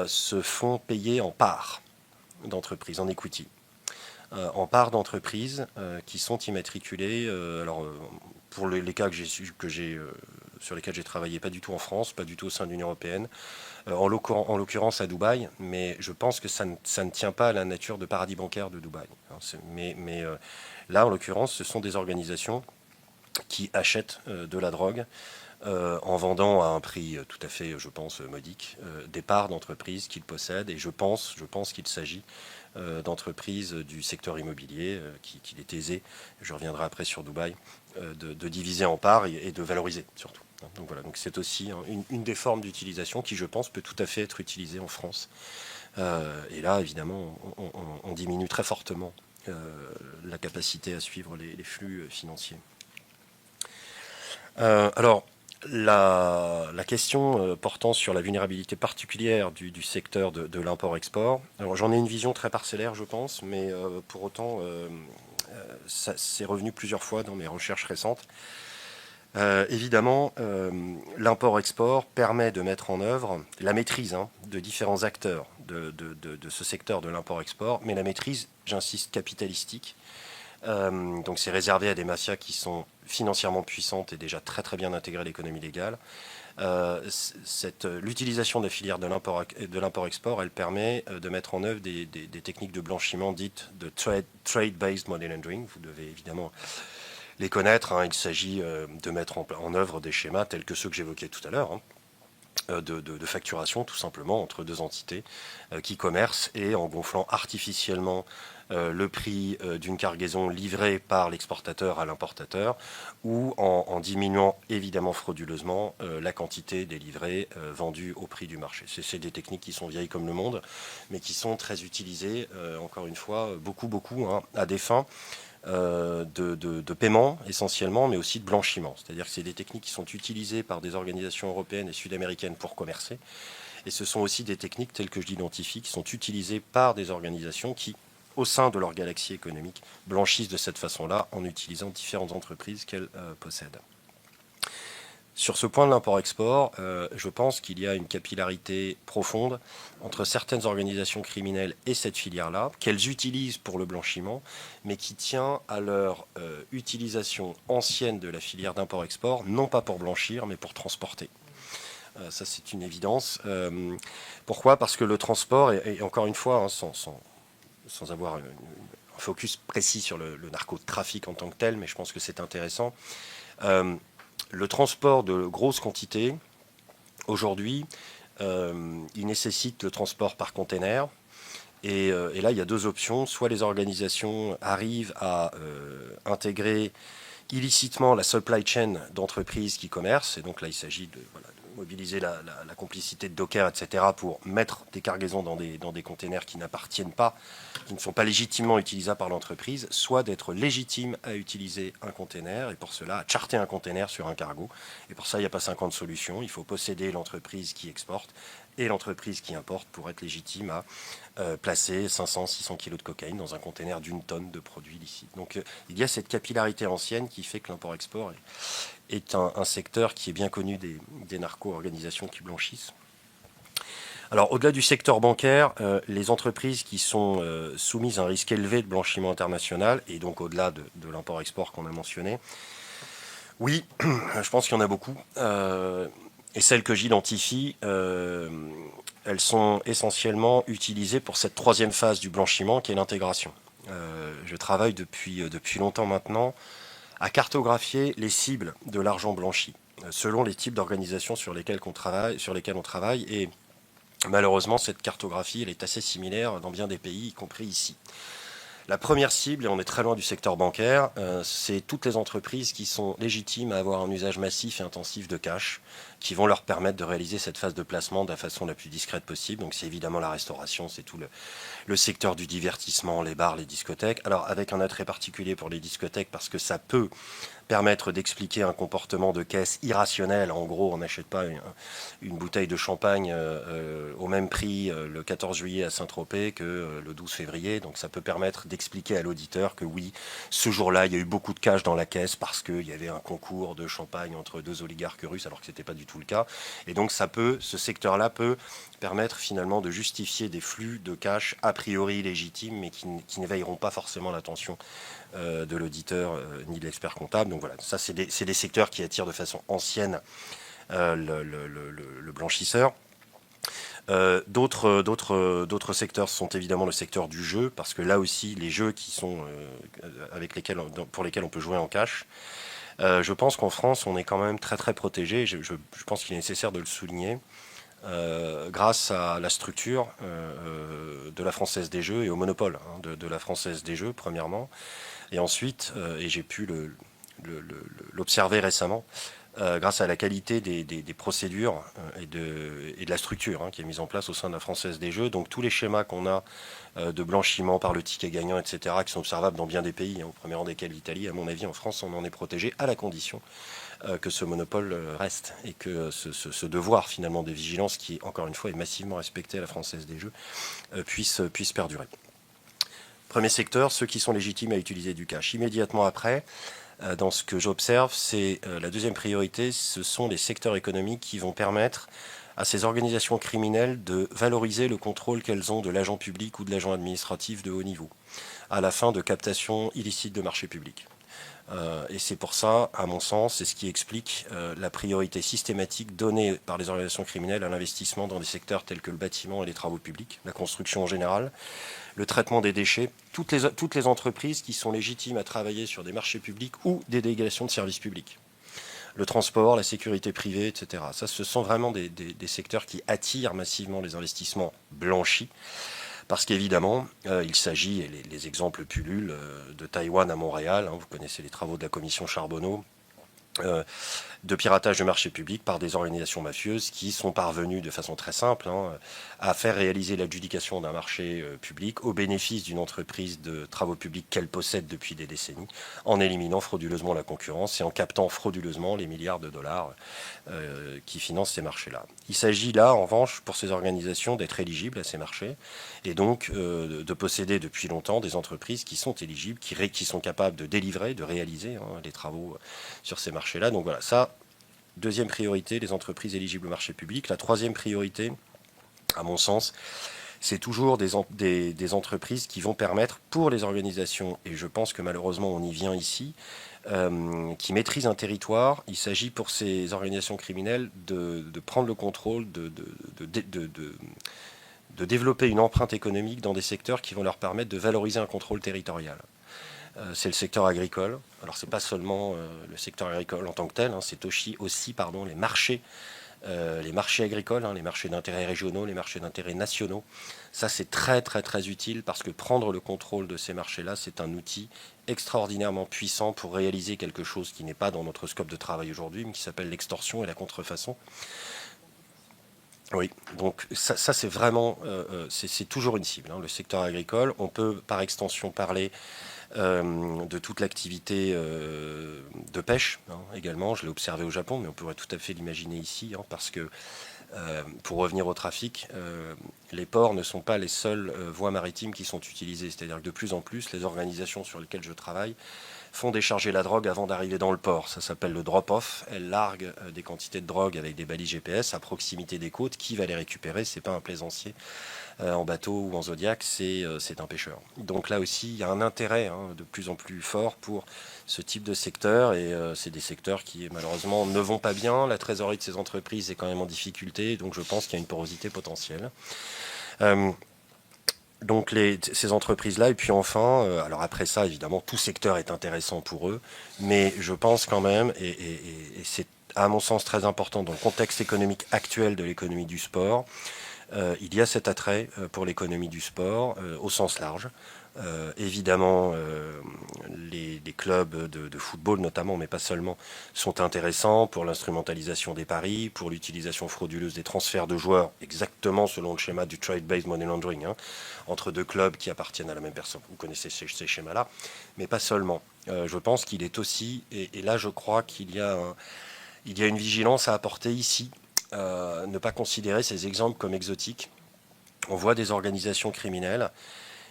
se font payer en parts d'entreprises, en equity. En parts d'entreprises qui sont immatriculées. Pour les cas sur lesquels j'ai travaillé, pas du tout en France, pas du tout au sein de l'Union européenne, en l'occurrence à Dubaï, mais je pense que ça ne tient pas à la nature de paradis bancaire de Dubaï. Mais là, en l'occurrence, ce sont des organisations qui achètent de la drogue en vendant à un prix tout à fait, je pense, modique, des parts d'entreprises qu'ils possèdent. Et je pense qu'il s'agit d'entreprises du secteur immobilier qu'il est aisé, je reviendrai après sur Dubaï, de diviser en parts et de valoriser surtout. Donc voilà, donc c'est aussi une des formes d'utilisation qui, je pense, peut tout à fait être utilisée en France. Et là, évidemment, on diminue très fortement la capacité à suivre les flux financiers. Alors, la question portant sur la vulnérabilité particulière du secteur de l'import-export, alors j'en ai une vision très parcellaire, je pense, mais pour autant, c'est revenu plusieurs fois dans mes recherches récentes. Évidemment, l'import-export permet de mettre en œuvre la maîtrise de différents acteurs de ce secteur de l'import-export, mais la maîtrise, j'insiste, capitalistique. Donc c'est réservé à des mafias qui sont financièrement puissantes et déjà très très bien intégrées à l'économie légale. L'utilisation des filières de l'import-export, elle permet de mettre en œuvre des techniques de blanchiment dites de trade-based money laundering. Vous devez évidemment les connaître. Il s'agit de mettre en œuvre des schémas tels que ceux que j'évoquais tout à l'heure, de facturation tout simplement entre deux entités qui commercent, et en gonflant artificiellement le prix d'une cargaison livrée par l'exportateur à l'importateur, ou en diminuant évidemment frauduleusement la quantité des livrets vendus au prix du marché. C'est des techniques qui sont vieilles comme le monde, mais qui sont très utilisées, encore une fois, beaucoup, à des fins de paiement essentiellement, mais aussi de blanchiment. C'est-à-dire que c'est des techniques qui sont utilisées par des organisations européennes et sud-américaines pour commercer. Et ce sont aussi des techniques telles que je l'identifie, qui sont utilisées par des organisations qui, au sein de leur galaxie économique, blanchissent de cette façon-là en utilisant différentes entreprises qu'elles possèdent. Sur ce point de l'import-export, je pense qu'il y a une capillarité profonde entre certaines organisations criminelles et cette filière-là, qu'elles utilisent pour le blanchiment, mais qui tient à leur utilisation ancienne de la filière d'import-export, non pas pour blanchir, mais pour transporter. Ça, c'est une évidence. Pourquoi ? Parce que le transport, et encore une fois, sans avoir un focus précis sur le narcotrafic en tant que tel, mais je pense que c'est intéressant, le transport de grosses quantités, aujourd'hui, il nécessite le transport par container. Et là, il y a deux options. Soit les organisations arrivent à intégrer illicitement la supply chain d'entreprises qui commercent. Et donc là, il s'agit de mobiliser la complicité de dockers, etc., pour mettre des cargaisons dans des containers qui n'appartiennent pas, qui ne sont pas légitimement utilisables par l'entreprise, soit d'être légitime à utiliser un container, et pour cela, à charter un container sur un cargo. Et pour ça, il n'y a pas 50 solutions. Il faut posséder l'entreprise qui exporte et l'entreprise qui importe pour être légitime à placer 500-600 kg de cocaïne dans un container d'une tonne de produits licites. Donc il y a cette capillarité ancienne qui fait que l'import-export est un secteur qui est bien connu des narco-organisations qui blanchissent. Alors au-delà du secteur bancaire, les entreprises qui sont soumises à un risque élevé de blanchiment international, et donc au-delà de l'import-export qu'on a mentionné, oui, je pense qu'il y en a beaucoup. Et celles que j'identifie, elles sont essentiellement utilisées pour cette troisième phase du blanchiment qui est l'intégration. Je travaille depuis longtemps maintenant à cartographier les cibles de l'argent blanchi selon les types d'organisations sur lesquelles on travaille, et malheureusement cette cartographie elle est assez similaire dans bien des pays, y compris ici. La première cible, et on est très loin du secteur bancaire, c'est toutes les entreprises qui sont légitimes à avoir un usage massif et intensif de cash, qui vont leur permettre de réaliser cette phase de placement de la façon la plus discrète possible. Donc c'est évidemment la restauration, c'est tout le secteur du divertissement, les bars, les discothèques. Alors avec un attrait particulier pour les discothèques, parce que ça peut permettre d'expliquer un comportement de caisse irrationnel. En gros, on n'achète pas une bouteille de champagne au même prix le 14 juillet à Saint-Tropez que le 12 février. Donc ça peut permettre d'expliquer à l'auditeur que oui, ce jour-là, il y a eu beaucoup de cash dans la caisse parce qu'il y avait un concours de champagne entre deux oligarques russes, alors que ce n'était pas du tout le cas. Et donc ce secteur-là peut permettre finalement de justifier des flux de cash a priori légitimes, mais qui n'éveilleront pas forcément l'attention de l'auditeur ni de l'expert comptable. Donc voilà, ça c'est des secteurs qui attirent de façon ancienne le blanchisseur. D'autres secteurs sont évidemment le secteur du jeu, parce que là aussi les jeux qui sont pour lesquels on peut jouer en cash. Je pense qu'en France on est quand même très très protégé. Je pense qu'il est nécessaire de le souligner. Grâce à la structure de la Française des Jeux et au monopole de la Française des Jeux, premièrement. Et ensuite, et j'ai pu l'observer récemment, grâce à la qualité des procédures et de la structure qui est mise en place au sein de la Française des Jeux. Donc tous les schémas qu'on a de blanchiment par le ticket gagnant, etc., qui sont observables dans bien des pays, au premier rang desquels l'Italie, à mon avis, en France, on en est protégé à la condition que ce monopole reste et que ce devoir finalement de vigilance qui, encore une fois, est massivement respecté à la Française des Jeux, puisse perdurer. Premier secteur, ceux qui sont légitimes à utiliser du cash. Immédiatement après, dans ce que j'observe, c'est la deuxième priorité, ce sont les secteurs économiques qui vont permettre à ces organisations criminelles de valoriser le contrôle qu'elles ont de l'agent public ou de l'agent administratif de haut niveau, à la fin de captation illicite de marché public. Et c'est pour ça, à mon sens, c'est ce qui explique la priorité systématique donnée par les organisations criminelles à l'investissement dans des secteurs tels que le bâtiment et les travaux publics, la construction en général, le traitement des déchets, toutes les entreprises qui sont légitimes à travailler sur des marchés publics ou des délégations de services publics. Le transport, la sécurité privée, etc. Ça, ce sont vraiment des secteurs qui attirent massivement les investissements blanchis. Parce qu'évidemment, il s'agit, et les exemples pullulent, de Taïwan à Montréal, vous connaissez les travaux de la commission Charbonneau, de piratage de marchés publics par des organisations mafieuses qui sont parvenues de façon très simple à faire réaliser l'adjudication d'un marché public au bénéfice d'une entreprise de travaux publics qu'elle possède depuis des décennies, en éliminant frauduleusement la concurrence et en captant frauduleusement les milliards de dollars qui financent ces marchés-là. Il s'agit là, en revanche, pour ces organisations d'être éligibles à ces marchés et donc de posséder depuis longtemps des entreprises qui sont éligibles, qui sont capables de délivrer, de réaliser les travaux sur ces marchés-là. Donc voilà, ça, deuxième priorité, les entreprises éligibles au marché public. La troisième priorité, à mon sens, c'est toujours des entreprises qui vont permettre pour les organisations, et je pense que malheureusement on y vient ici, qui maîtrisent un territoire. Il s'agit pour ces organisations criminelles de prendre le contrôle, de développer une empreinte économique dans des secteurs qui vont leur permettre de valoriser un contrôle territorial. C'est le secteur agricole. Alors c'est pas seulement le secteur agricole en tant que tel, c'est aussi les marchés agricoles, les marchés d'intérêt régionaux, les marchés d'intérêt nationaux. Ça c'est très très très utile parce que prendre le contrôle de ces marchés-là, c'est un outil extraordinairement puissant pour réaliser quelque chose qui n'est pas dans notre scope de travail aujourd'hui, mais qui s'appelle l'extorsion et la contrefaçon. Oui, donc ça c'est vraiment, c'est toujours une cible, le secteur agricole. On peut par extension parler de toute l'activité de pêche également. Je l'ai observé au Japon, mais on pourrait tout à fait l'imaginer ici, parce que pour revenir au trafic, les ports ne sont pas les seules voies maritimes qui sont utilisées. C'est-à-dire que de plus en plus, les organisations sur lesquelles je travaille font décharger la drogue avant d'arriver dans le port. Ça s'appelle le drop-off. Elles larguent des quantités de drogue avec des balises GPS à proximité des côtes. Qui va les récupérer? C'est pas un plaisancier en bateau ou en Zodiac, c'est un pêcheur. Donc là aussi, il y a un intérêt de plus en plus fort pour ce type de secteur, et c'est des secteurs qui malheureusement ne vont pas bien. La trésorerie de ces entreprises est quand même en difficulté, donc je pense qu'il y a une porosité potentielle. Donc ces entreprises-là, et puis enfin, alors après ça, évidemment, tout secteur est intéressant pour eux, mais je pense quand même, et c'est à mon sens très important dans le contexte économique actuel de l'économie du sport, il y a cet attrait pour l'économie du sport au sens large. Évidemment, les clubs de football notamment, mais pas seulement, sont intéressants pour l'instrumentalisation des paris, pour l'utilisation frauduleuse des transferts de joueurs, exactement selon le schéma du trade-based money laundering, entre deux clubs qui appartiennent à la même personne. Vous connaissez ces schémas-là, mais pas seulement. Je pense qu'il est aussi, et là je crois qu'il y a une vigilance à apporter ici, ne pas considérer ces exemples comme exotiques. On voit des organisations criminelles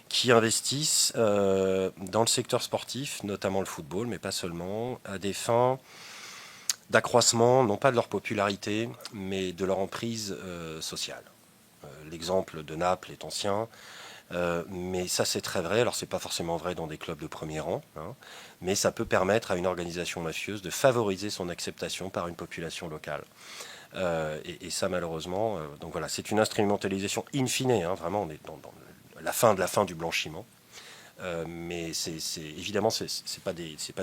qui investissent dans le secteur sportif, notamment le football, mais pas seulement, à des fins d'accroissement, non pas de leur popularité, mais de leur emprise sociale. L'exemple de Naples est ancien, mais ça c'est très vrai. Alors c'est pas forcément vrai dans des clubs de premier rang, mais ça peut permettre à une organisation mafieuse de favoriser son acceptation par une population locale. Et ça malheureusement, donc voilà, c'est une instrumentalisation in fine, vraiment on est dans la fin du blanchiment, mais évidemment c'est pas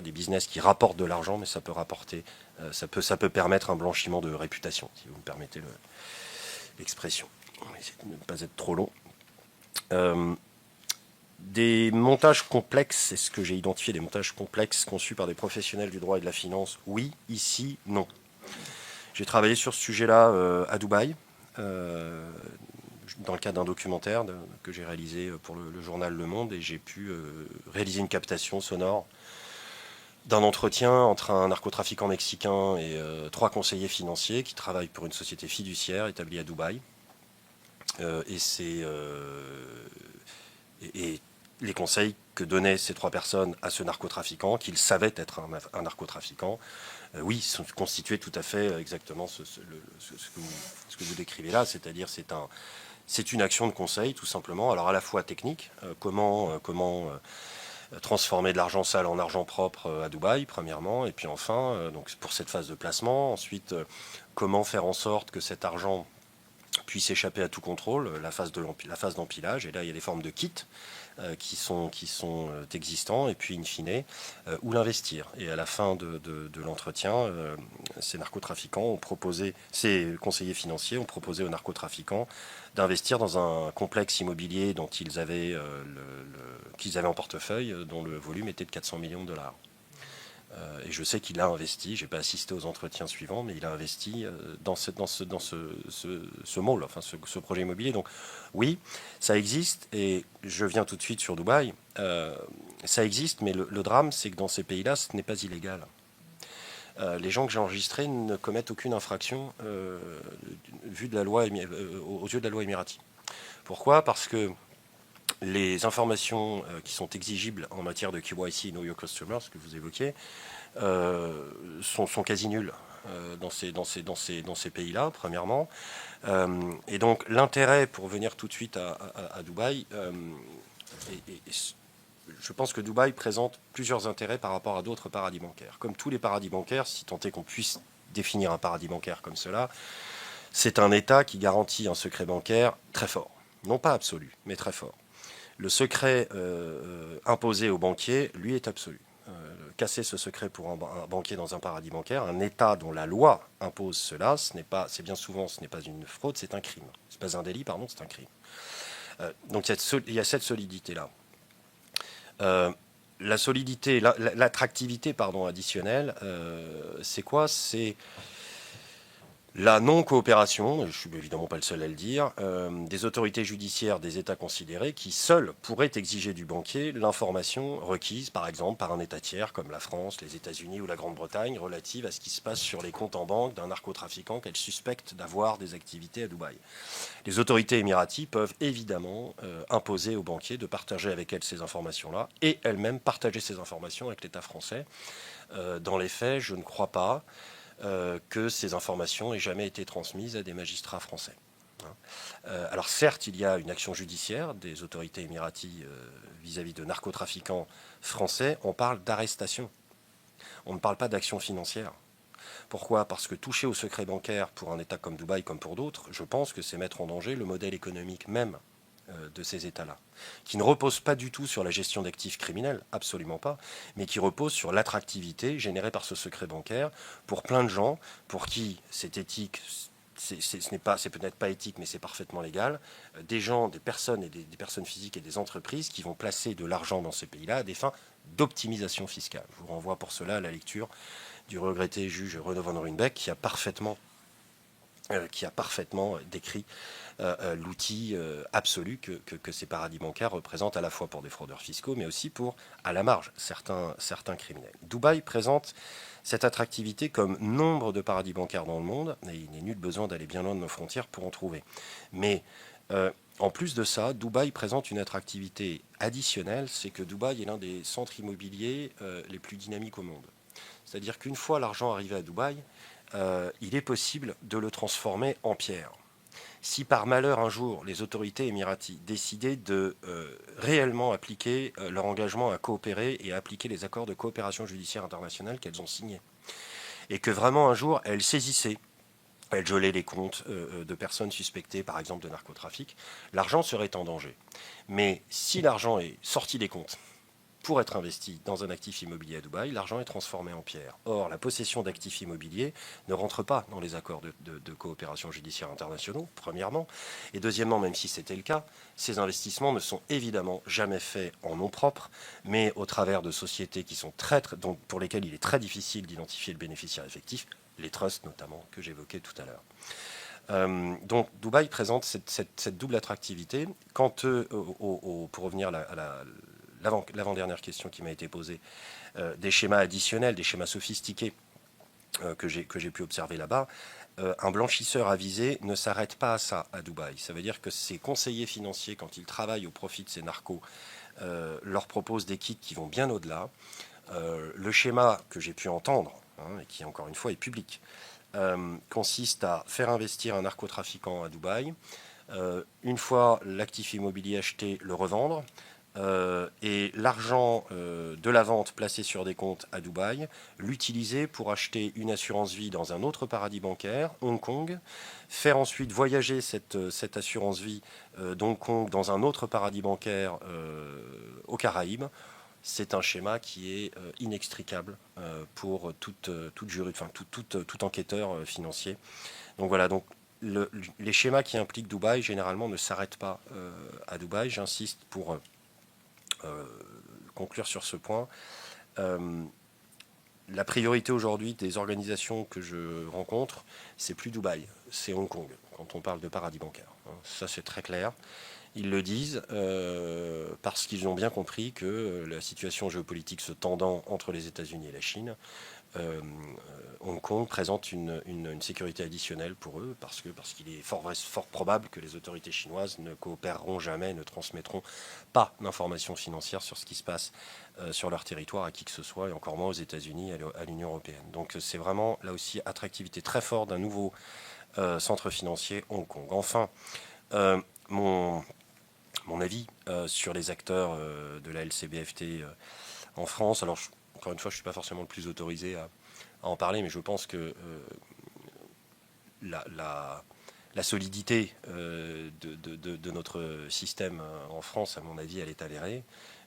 des business qui rapportent de l'argent, mais ça peut rapporter, ça peut permettre un blanchiment de réputation, si vous me permettez l'expression. On va essayer de ne pas être trop long. Des montages complexes, est-ce que j'ai identifié des montages complexes conçus par des professionnels du droit et de la finance? Oui, ici, non. J'ai travaillé sur ce sujet-là à Dubaï, dans le cadre d'un documentaire que j'ai réalisé pour le journal Le Monde, et j'ai pu réaliser une captation sonore d'un entretien entre un narcotrafiquant mexicain et 3 conseillers financiers qui travaillent pour une société fiduciaire établie à Dubaï. Et les conseils que donnaient ces 3 personnes à ce narcotrafiquant, qu'il savait être un narcotrafiquant, oui, sont constitués tout à fait exactement ce que vous décrivez là, c'est-à-dire c'est une action de conseil tout simplement, alors à la fois technique, comment transformer de l'argent sale en argent propre à Dubaï, premièrement, et puis enfin, donc pour cette phase de placement, ensuite, comment faire en sorte que cet argent puisse échapper à tout contrôle, la phase d'empilage, et là il y a des formes de kits qui sont existants, et puis in fine, où l'investir. Et à la fin de l'entretien, ces conseillers financiers ont proposé aux narcotrafiquants d'investir dans un complexe immobilier dont qu'ils avaient en portefeuille, dont le volume était de 400 millions de dollars. Et je sais qu'il a investi, je n'ai pas assisté aux entretiens suivants, mais il a investi dans ce mall, enfin ce projet immobilier. Donc oui, ça existe, et je viens tout de suite sur Dubaï. Ça existe, mais le drame, c'est que dans ces pays-là, ce n'est pas illégal. Les gens que j'ai enregistrés ne commettent aucune infraction aux yeux de la loi émirati. Pourquoi ? Parce que les informations qui sont exigibles en matière de KYC, Know Your Customer, ce que vous évoquiez, sont quasi nulles dans ces pays-là, premièrement. Et donc l'intérêt, pour venir tout de suite à Dubaï, je pense que Dubaï présente plusieurs intérêts par rapport à d'autres paradis bancaires. Comme tous les paradis bancaires, si tant est qu'on puisse définir un paradis bancaire comme cela, c'est un État qui garantit un secret bancaire très fort. Non pas absolu, mais très fort. Le secret imposé aux banquiers, lui, est absolu. Casser ce secret pour un banquier dans un paradis bancaire, un État dont la loi impose cela, c'est bien souvent, ce n'est pas une fraude, c'est un crime. C'est pas un délit, pardon, c'est un crime. Donc il y a cette solidité-là. La solidité, l'attractivité, additionnelle, c'est quoi ? C'est la non-coopération, je ne suis évidemment pas le seul à le dire, des autorités judiciaires des États considérés qui seuls pourraient exiger du banquier l'information requise, par exemple, par un État tiers comme la France, les États-Unis ou la Grande-Bretagne, relative à ce qui se passe sur les comptes en banque d'un narcotrafiquant qu'elle suspecte d'avoir des activités à Dubaï. Les autorités émiraties peuvent évidemment imposer aux banquiers de partager avec elles ces informations-là et elles-mêmes partager ces informations avec l'État français. Dans les faits, je ne crois pas que ces informations aient jamais été transmises à des magistrats français. Alors certes, il y a une action judiciaire des autorités émiraties vis-à-vis de narcotrafiquants français. On parle d'arrestation. On ne parle pas d'action financière. Pourquoi ? Parce que toucher au secret bancaire pour un État comme Dubaï, comme pour d'autres, je pense que c'est mettre en danger le modèle économique même de ces États-là, qui ne reposent pas du tout sur la gestion d'actifs criminels, absolument pas, mais qui reposent sur l'attractivité générée par ce secret bancaire pour plein de gens, pour qui c'est éthique, c'est peut-être pas éthique, mais c'est parfaitement légal, des gens, des personnes et des personnes physiques et des entreprises qui vont placer de l'argent dans ces pays-là à des fins d'optimisation fiscale. Je vous renvoie pour cela à la lecture du regretté juge Renaud von Ruynbeck qui a parfaitement décrit l'outil absolu que ces paradis bancaires représentent à la fois pour des fraudeurs fiscaux, mais aussi pour, à la marge, certains criminels. Dubaï présente cette attractivité comme nombre de paradis bancaires dans le monde, et il n'est nul besoin d'aller bien loin de nos frontières pour en trouver. Mais en plus de ça, Dubaï présente une attractivité additionnelle, c'est que Dubaï est l'un des centres immobiliers les plus dynamiques au monde. C'est-à-dire qu'une fois l'argent arrivé à Dubaï, il est possible de le transformer en pierre. Si par malheur un jour les autorités émiraties décidaient de réellement appliquer leur engagement à coopérer et à appliquer les accords de coopération judiciaire internationale qu'elles ont signés, et que vraiment un jour elles saisissaient, elles gelaient les comptes de personnes suspectées par exemple de narcotrafic, l'argent serait en danger. Mais si l'argent est sorti des comptes, pour être investi dans un actif immobilier à Dubaï, l'argent est transformé en pierre. Or, la possession d'actifs immobiliers ne rentre pas dans les accords de coopération judiciaire internationaux, premièrement. Et deuxièmement, même si c'était le cas, ces investissements ne sont évidemment jamais faits en nom propre, mais au travers de sociétés qui sont pour lesquelles il est très difficile d'identifier le bénéficiaire effectif, les trusts notamment, que j'évoquais tout à l'heure. Donc Dubaï présente cette double attractivité. Quant pour revenir à l'avant-dernière question qui m'a été posée, des schémas additionnels, des schémas sophistiqués que j'ai pu observer là-bas, un blanchisseur avisé ne s'arrête pas à ça à Dubaï. Ça veut dire que ces conseillers financiers, quand ils travaillent au profit de ces narcos, leur proposent des kits qui vont bien au-delà. Le schéma que j'ai pu entendre, et qui encore une fois est public, consiste à faire investir un narcotrafiquant à Dubaï, une fois l'actif immobilier acheté, le revendre, et l'argent de la vente placé sur des comptes à Dubaï, l'utiliser pour acheter une assurance vie dans un autre paradis bancaire, Hong Kong, faire ensuite voyager cette assurance vie d'Hong Kong dans un autre paradis bancaire aux Caraïbes. C'est un schéma qui est inextricable pour tout enquêteur financier. Donc voilà, donc les schémas qui impliquent Dubaï, généralement, ne s'arrêtent pas à Dubaï. J'insiste pour conclure sur ce point. La priorité aujourd'hui des organisations que je rencontre, c'est plus Dubaï, c'est Hong Kong, quand on parle de paradis bancaire. Ça, c'est très clair. Ils le disent parce qu'ils ont bien compris que la situation géopolitique se tendant entre les États-Unis et la Chine, Hong Kong présente une sécurité additionnelle pour eux parce qu'il est fort probable que les autorités chinoises ne coopéreront jamais, ne transmettront pas d'informations financières sur ce qui se passe sur leur territoire à qui que ce soit, et encore moins aux États-Unis et à l'Union européenne. Donc c'est vraiment là aussi attractivité très forte d'un nouveau centre financier Hong Kong. Enfin, mon avis sur les acteurs de la LCBFT en France. Alors, encore une fois, je ne suis pas forcément le plus autorisé à en parler, mais je pense que la solidité de notre système en France, à mon avis, elle est avérée.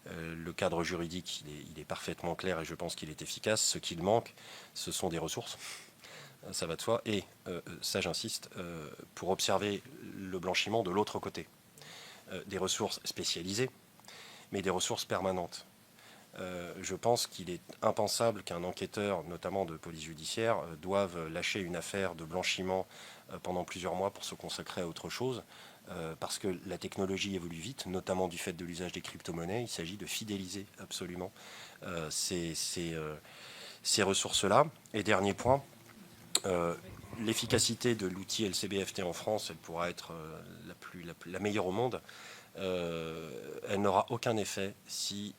Le cadre juridique, il est parfaitement clair et je pense qu'il est efficace. Ce qu'il manque, ce sont des ressources. Ça va de soi. Et ça, j'insiste, pour observer le blanchiment de l'autre côté. Des ressources spécialisées, mais des ressources permanentes. Je pense qu'il est impensable qu'un enquêteur, notamment de police judiciaire, doive lâcher une affaire de blanchiment pendant plusieurs mois pour se consacrer à autre chose, parce que la technologie évolue vite, notamment du fait de l'usage des crypto-monnaies. Il s'agit de fidéliser absolument ces ressources-là. Et dernier point, l'efficacité de l'outil LCBFT en France, elle pourra être la meilleure au monde. Elle n'aura aucun effet si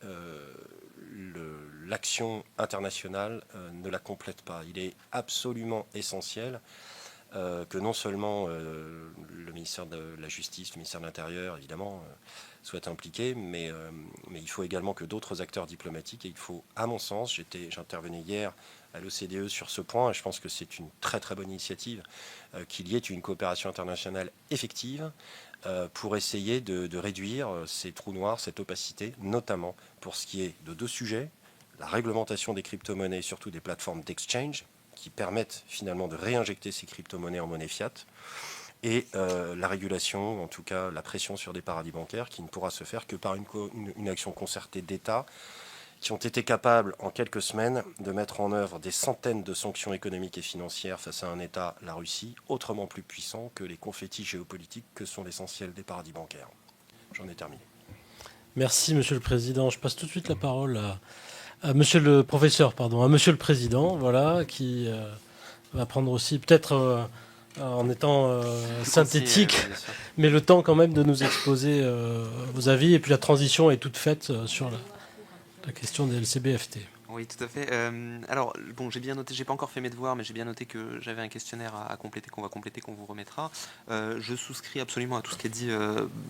l'action internationale ne la complète pas. Il est absolument essentiel que non seulement le ministère de la Justice, le ministère de l'Intérieur, évidemment, soient impliqués, mais il faut également que d'autres acteurs diplomatiques, et il faut, à mon sens, j'intervenais hier à l'OCDE sur ce point, et je pense que c'est une très très bonne initiative, qu'il y ait une coopération internationale effective pour essayer de réduire ces trous noirs, cette opacité, notamment pour ce qui est de deux sujets, la réglementation des crypto-monnaies et surtout des plateformes d'exchange qui permettent finalement de réinjecter ces crypto-monnaies en monnaie fiat, et la régulation, en tout cas la pression sur des paradis bancaires qui ne pourra se faire que par une action concertée d'États qui ont été capables en quelques semaines de mettre en œuvre des centaines de sanctions économiques et financières face à un État, la Russie, autrement plus puissant que les confettis géopolitiques que sont l'essentiel des paradis bancaires. J'en ai terminé. Merci, Monsieur le Président. Je passe tout de suite la parole à Monsieur le Professeur, à Monsieur le Président, voilà, qui va prendre aussi peut-être en étant synthétique, mais le temps quand même de nous exposer vos avis, et puis la transition est toute faite sur la question des LCBFT. Oui, tout à fait. Alors, bon, j'ai bien noté, j'ai pas encore fait mes devoirs, mais j'ai bien noté que j'avais un questionnaire à compléter, qu'on vous remettra. Je souscris absolument à tout ce qu'a dit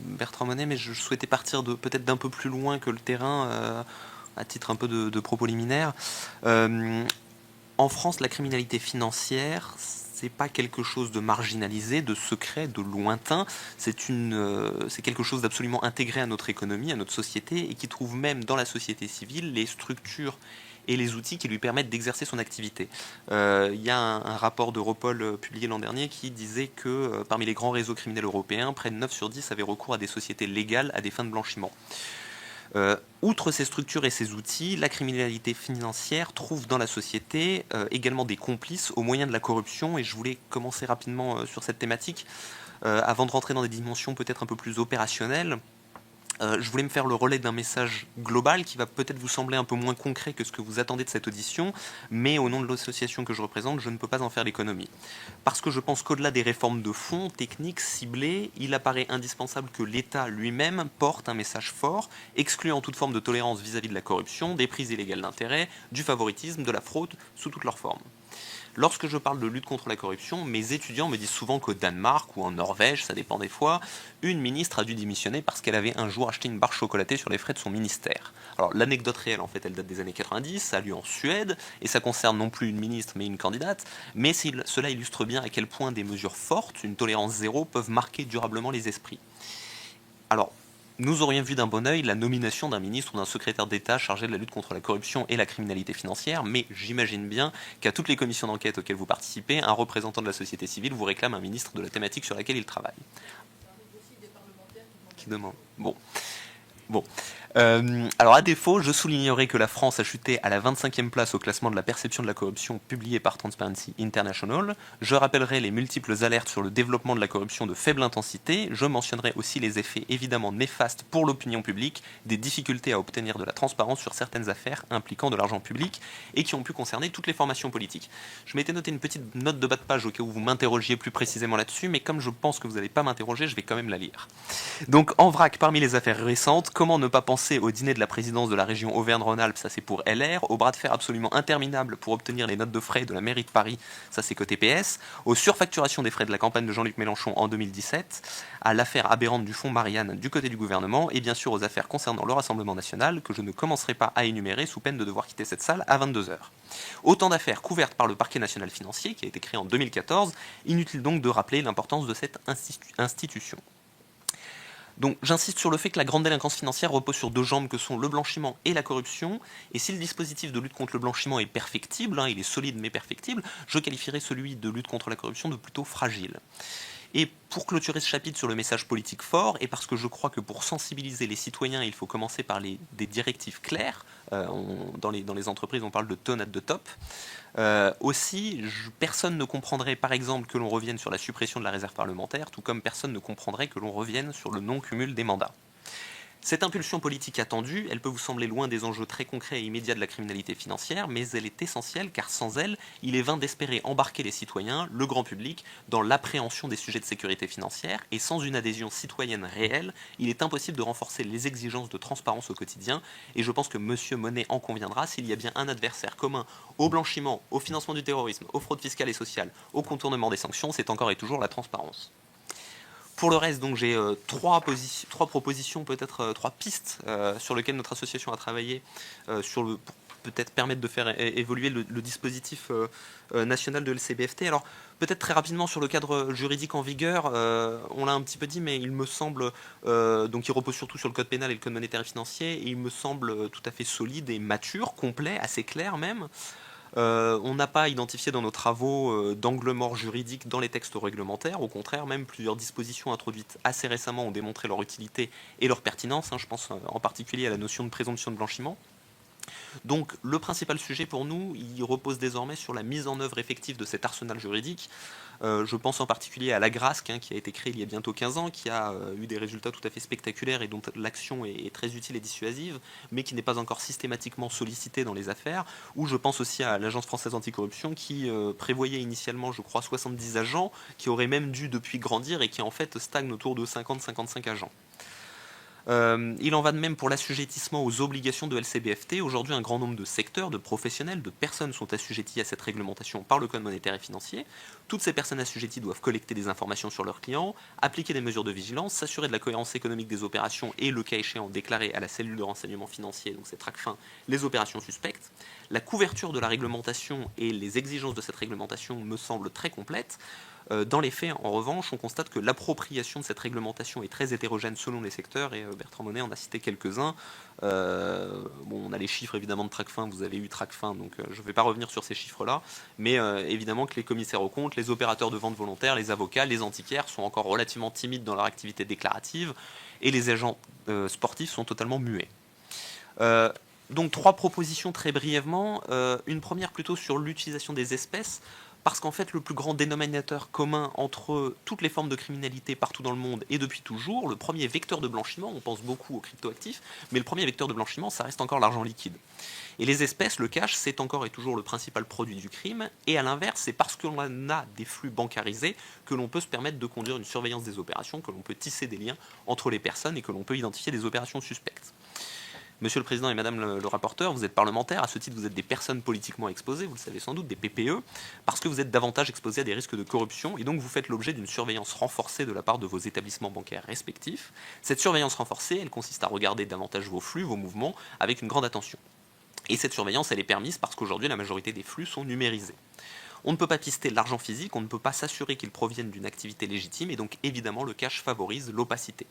Bertrand Monnet, mais je souhaitais partir peut-être d'un peu plus loin que le terrain, à titre un peu de propos liminaire. En France, la criminalité financière, c'est pas quelque chose de marginalisé, de secret, de lointain. C'est quelque chose d'absolument intégré à notre économie, à notre société, et qui trouve même dans la société civile les structures et les outils qui lui permettent d'exercer son activité. Il y a un rapport d'Europol publié l'an dernier qui disait que parmi les grands réseaux criminels européens, près de 9 sur 10 avaient recours à des sociétés légales à des fins de blanchiment. Outre ces structures et ces outils, la criminalité financière trouve dans la société également des complices au moyen de la corruption, et je voulais commencer rapidement sur cette thématique, avant de rentrer dans des dimensions peut-être un peu plus opérationnelles. Je voulais me faire le relais d'un message global qui va peut-être vous sembler un peu moins concret que ce que vous attendez de cette audition, mais au nom de l'association que je représente, je ne peux pas en faire l'économie. Parce que je pense qu'au-delà des réformes de fond, techniques, ciblées, il apparaît indispensable que l'État lui-même porte un message fort, excluant toute forme de tolérance vis-à-vis de la corruption, des prises illégales d'intérêt, du favoritisme, de la fraude, sous toutes leurs formes. Lorsque je parle de lutte contre la corruption, mes étudiants me disent souvent qu'au Danemark ou en Norvège, ça dépend des fois, une ministre a dû démissionner parce qu'elle avait un jour acheté une barre chocolatée sur les frais de son ministère. Alors l'anecdote réelle, en fait, elle date des années 90, ça a lieu en Suède, et ça concerne non plus une ministre mais une candidate, mais cela illustre bien à quel point des mesures fortes, une tolérance zéro, peuvent marquer durablement les esprits. Alors, nous aurions vu d'un bon œil la nomination d'un ministre ou d'un secrétaire d'État chargé de la lutte contre la corruption et la criminalité financière, mais j'imagine bien qu'à toutes les commissions d'enquête auxquelles vous participez, un représentant de la société civile vous réclame un ministre de la thématique sur laquelle il travaille. Qui demande. Bon. Alors à défaut, je soulignerai que la France a chuté à la 25e place au classement de la perception de la corruption publié par Transparency International. Je rappellerai les multiples alertes sur le développement de la corruption de faible intensité. Je mentionnerai aussi les effets évidemment néfastes pour l'opinion publique des difficultés à obtenir de la transparence sur certaines affaires impliquant de l'argent public et qui ont pu concerner toutes les formations politiques. Je m'étais noté une petite note de bas de page au cas où vous m'interrogiez plus précisément là-dessus, mais comme je pense que vous n'allez pas m'interroger, je vais quand même la lire. Donc en vrac, parmi les affaires récentes, comment ne pas penser au dîner de la présidence de la région Auvergne-Rhône-Alpes, ça c'est pour LR, au bras de fer absolument interminable pour obtenir les notes de frais de la mairie de Paris, ça c'est côté PS, aux surfacturations des frais de la campagne de Jean-Luc Mélenchon en 2017, à l'affaire aberrante du fonds Marianne du côté du gouvernement, et bien sûr aux affaires concernant le Rassemblement national, que je ne commencerai pas à énumérer sous peine de devoir quitter cette salle à 22h. Autant d'affaires couvertes par le parquet national financier qui a été créé en 2014, inutile donc de rappeler l'importance de cette institution. Donc j'insiste sur le fait que la grande délinquance financière repose sur deux jambes que sont le blanchiment et la corruption, et si le dispositif de lutte contre le blanchiment est perfectible, il est solide mais perfectible, je qualifierais celui de lutte contre la corruption de plutôt fragile. Et pour clôturer ce chapitre sur le message politique fort, et parce que je crois que pour sensibiliser les citoyens, il faut commencer par des directives claires, dans les entreprises on parle de tone at the top, aussi, personne ne comprendrait par exemple que l'on revienne sur la suppression de la réserve parlementaire, tout comme personne ne comprendrait que l'on revienne sur le non-cumul des mandats. Cette impulsion politique attendue, elle peut vous sembler loin des enjeux très concrets et immédiats de la criminalité financière, mais elle est essentielle car sans elle, il est vain d'espérer embarquer les citoyens, le grand public, dans l'appréhension des sujets de sécurité financière, et sans une adhésion citoyenne réelle, il est impossible de renforcer les exigences de transparence au quotidien, et je pense que M. Monet en conviendra, s'il y a bien un adversaire commun au blanchiment, au financement du terrorisme, aux fraudes fiscales et sociales, au contournement des sanctions, c'est encore et toujours la transparence. Pour le reste, donc, j'ai trois propositions, peut-être trois pistes sur lesquelles notre association a travaillé pour peut-être permettre de faire évoluer le dispositif national de l'LCBFT. Alors, peut-être très rapidement sur le cadre juridique en vigueur, on l'a un petit peu dit, mais il me semble, donc il repose surtout sur le code pénal et le code monétaire et financier, et il me semble tout à fait solide et mature, complet, assez clair même. On n'a pas identifié dans nos travaux d'angle mort juridique dans les textes réglementaires. Au contraire, même plusieurs dispositions introduites assez récemment ont démontré leur utilité et leur pertinence. Je pense en particulier à la notion de présomption de blanchiment. Donc le principal sujet pour nous, il repose désormais sur la mise en œuvre effective de cet arsenal juridique. Je pense en particulier à l'Agrasc, qui a été créé il y a bientôt 15 ans, qui a eu des résultats tout à fait spectaculaires et dont l'action est très utile et dissuasive, mais qui n'est pas encore systématiquement sollicitée dans les affaires. Ou je pense aussi à l'Agence française anticorruption, qui prévoyait initialement, je crois, 70 agents, qui auraient même dû depuis grandir et qui en fait stagne autour de 50-55 agents. Il en va de même pour l'assujettissement aux obligations de LCBFT. Aujourd'hui, un grand nombre de secteurs, de professionnels, de personnes sont assujettis à cette réglementation par le Code monétaire et financier. Toutes ces personnes assujetties doivent collecter des informations sur leurs clients, appliquer des mesures de vigilance, s'assurer de la cohérence économique des opérations et, le cas échéant, déclarer à la cellule de renseignement financier, donc c'est Tracfin, les opérations suspectes. La couverture de la réglementation et les exigences de cette réglementation me semblent très complètes. Dans les faits, en revanche, on constate que l'appropriation de cette réglementation est très hétérogène selon les secteurs, et Bertrand Monet en a cité quelques-uns. On a les chiffres évidemment de Tracfin, vous avez eu Tracfin, donc je ne vais pas revenir sur ces chiffres-là, mais évidemment que les commissaires aux comptes, les opérateurs de vente volontaire, les avocats, les antiquaires sont encore relativement timides dans leur activité déclarative, et les agents sportifs sont totalement muets. Donc 3 propositions très brièvement. Une première plutôt sur l'utilisation des espèces, parce qu'en fait le plus grand dénominateur commun entre toutes les formes de criminalité partout dans le monde et depuis toujours, le premier vecteur de blanchiment, on pense beaucoup aux cryptoactifs, mais le premier vecteur de blanchiment, ça reste encore l'argent liquide. Et les espèces, le cash, c'est encore et toujours le principal produit du crime, et à l'inverse, c'est parce qu'on a des flux bancarisés que l'on peut se permettre de conduire une surveillance des opérations, que l'on peut tisser des liens entre les personnes et que l'on peut identifier des opérations suspectes. Monsieur le Président et Madame le rapporteur, vous êtes parlementaires, à ce titre vous êtes des personnes politiquement exposées, vous le savez sans doute, des PPE, parce que vous êtes davantage exposés à des risques de corruption, et donc vous faites l'objet d'une surveillance renforcée de la part de vos établissements bancaires respectifs. Cette surveillance renforcée, elle consiste à regarder davantage vos flux, vos mouvements, avec une grande attention. Et cette surveillance, elle est permise parce qu'aujourd'hui la majorité des flux sont numérisés. On ne peut pas pister l'argent physique, on ne peut pas s'assurer qu'il provienne d'une activité légitime, et donc évidemment le cash favorise l'opacité.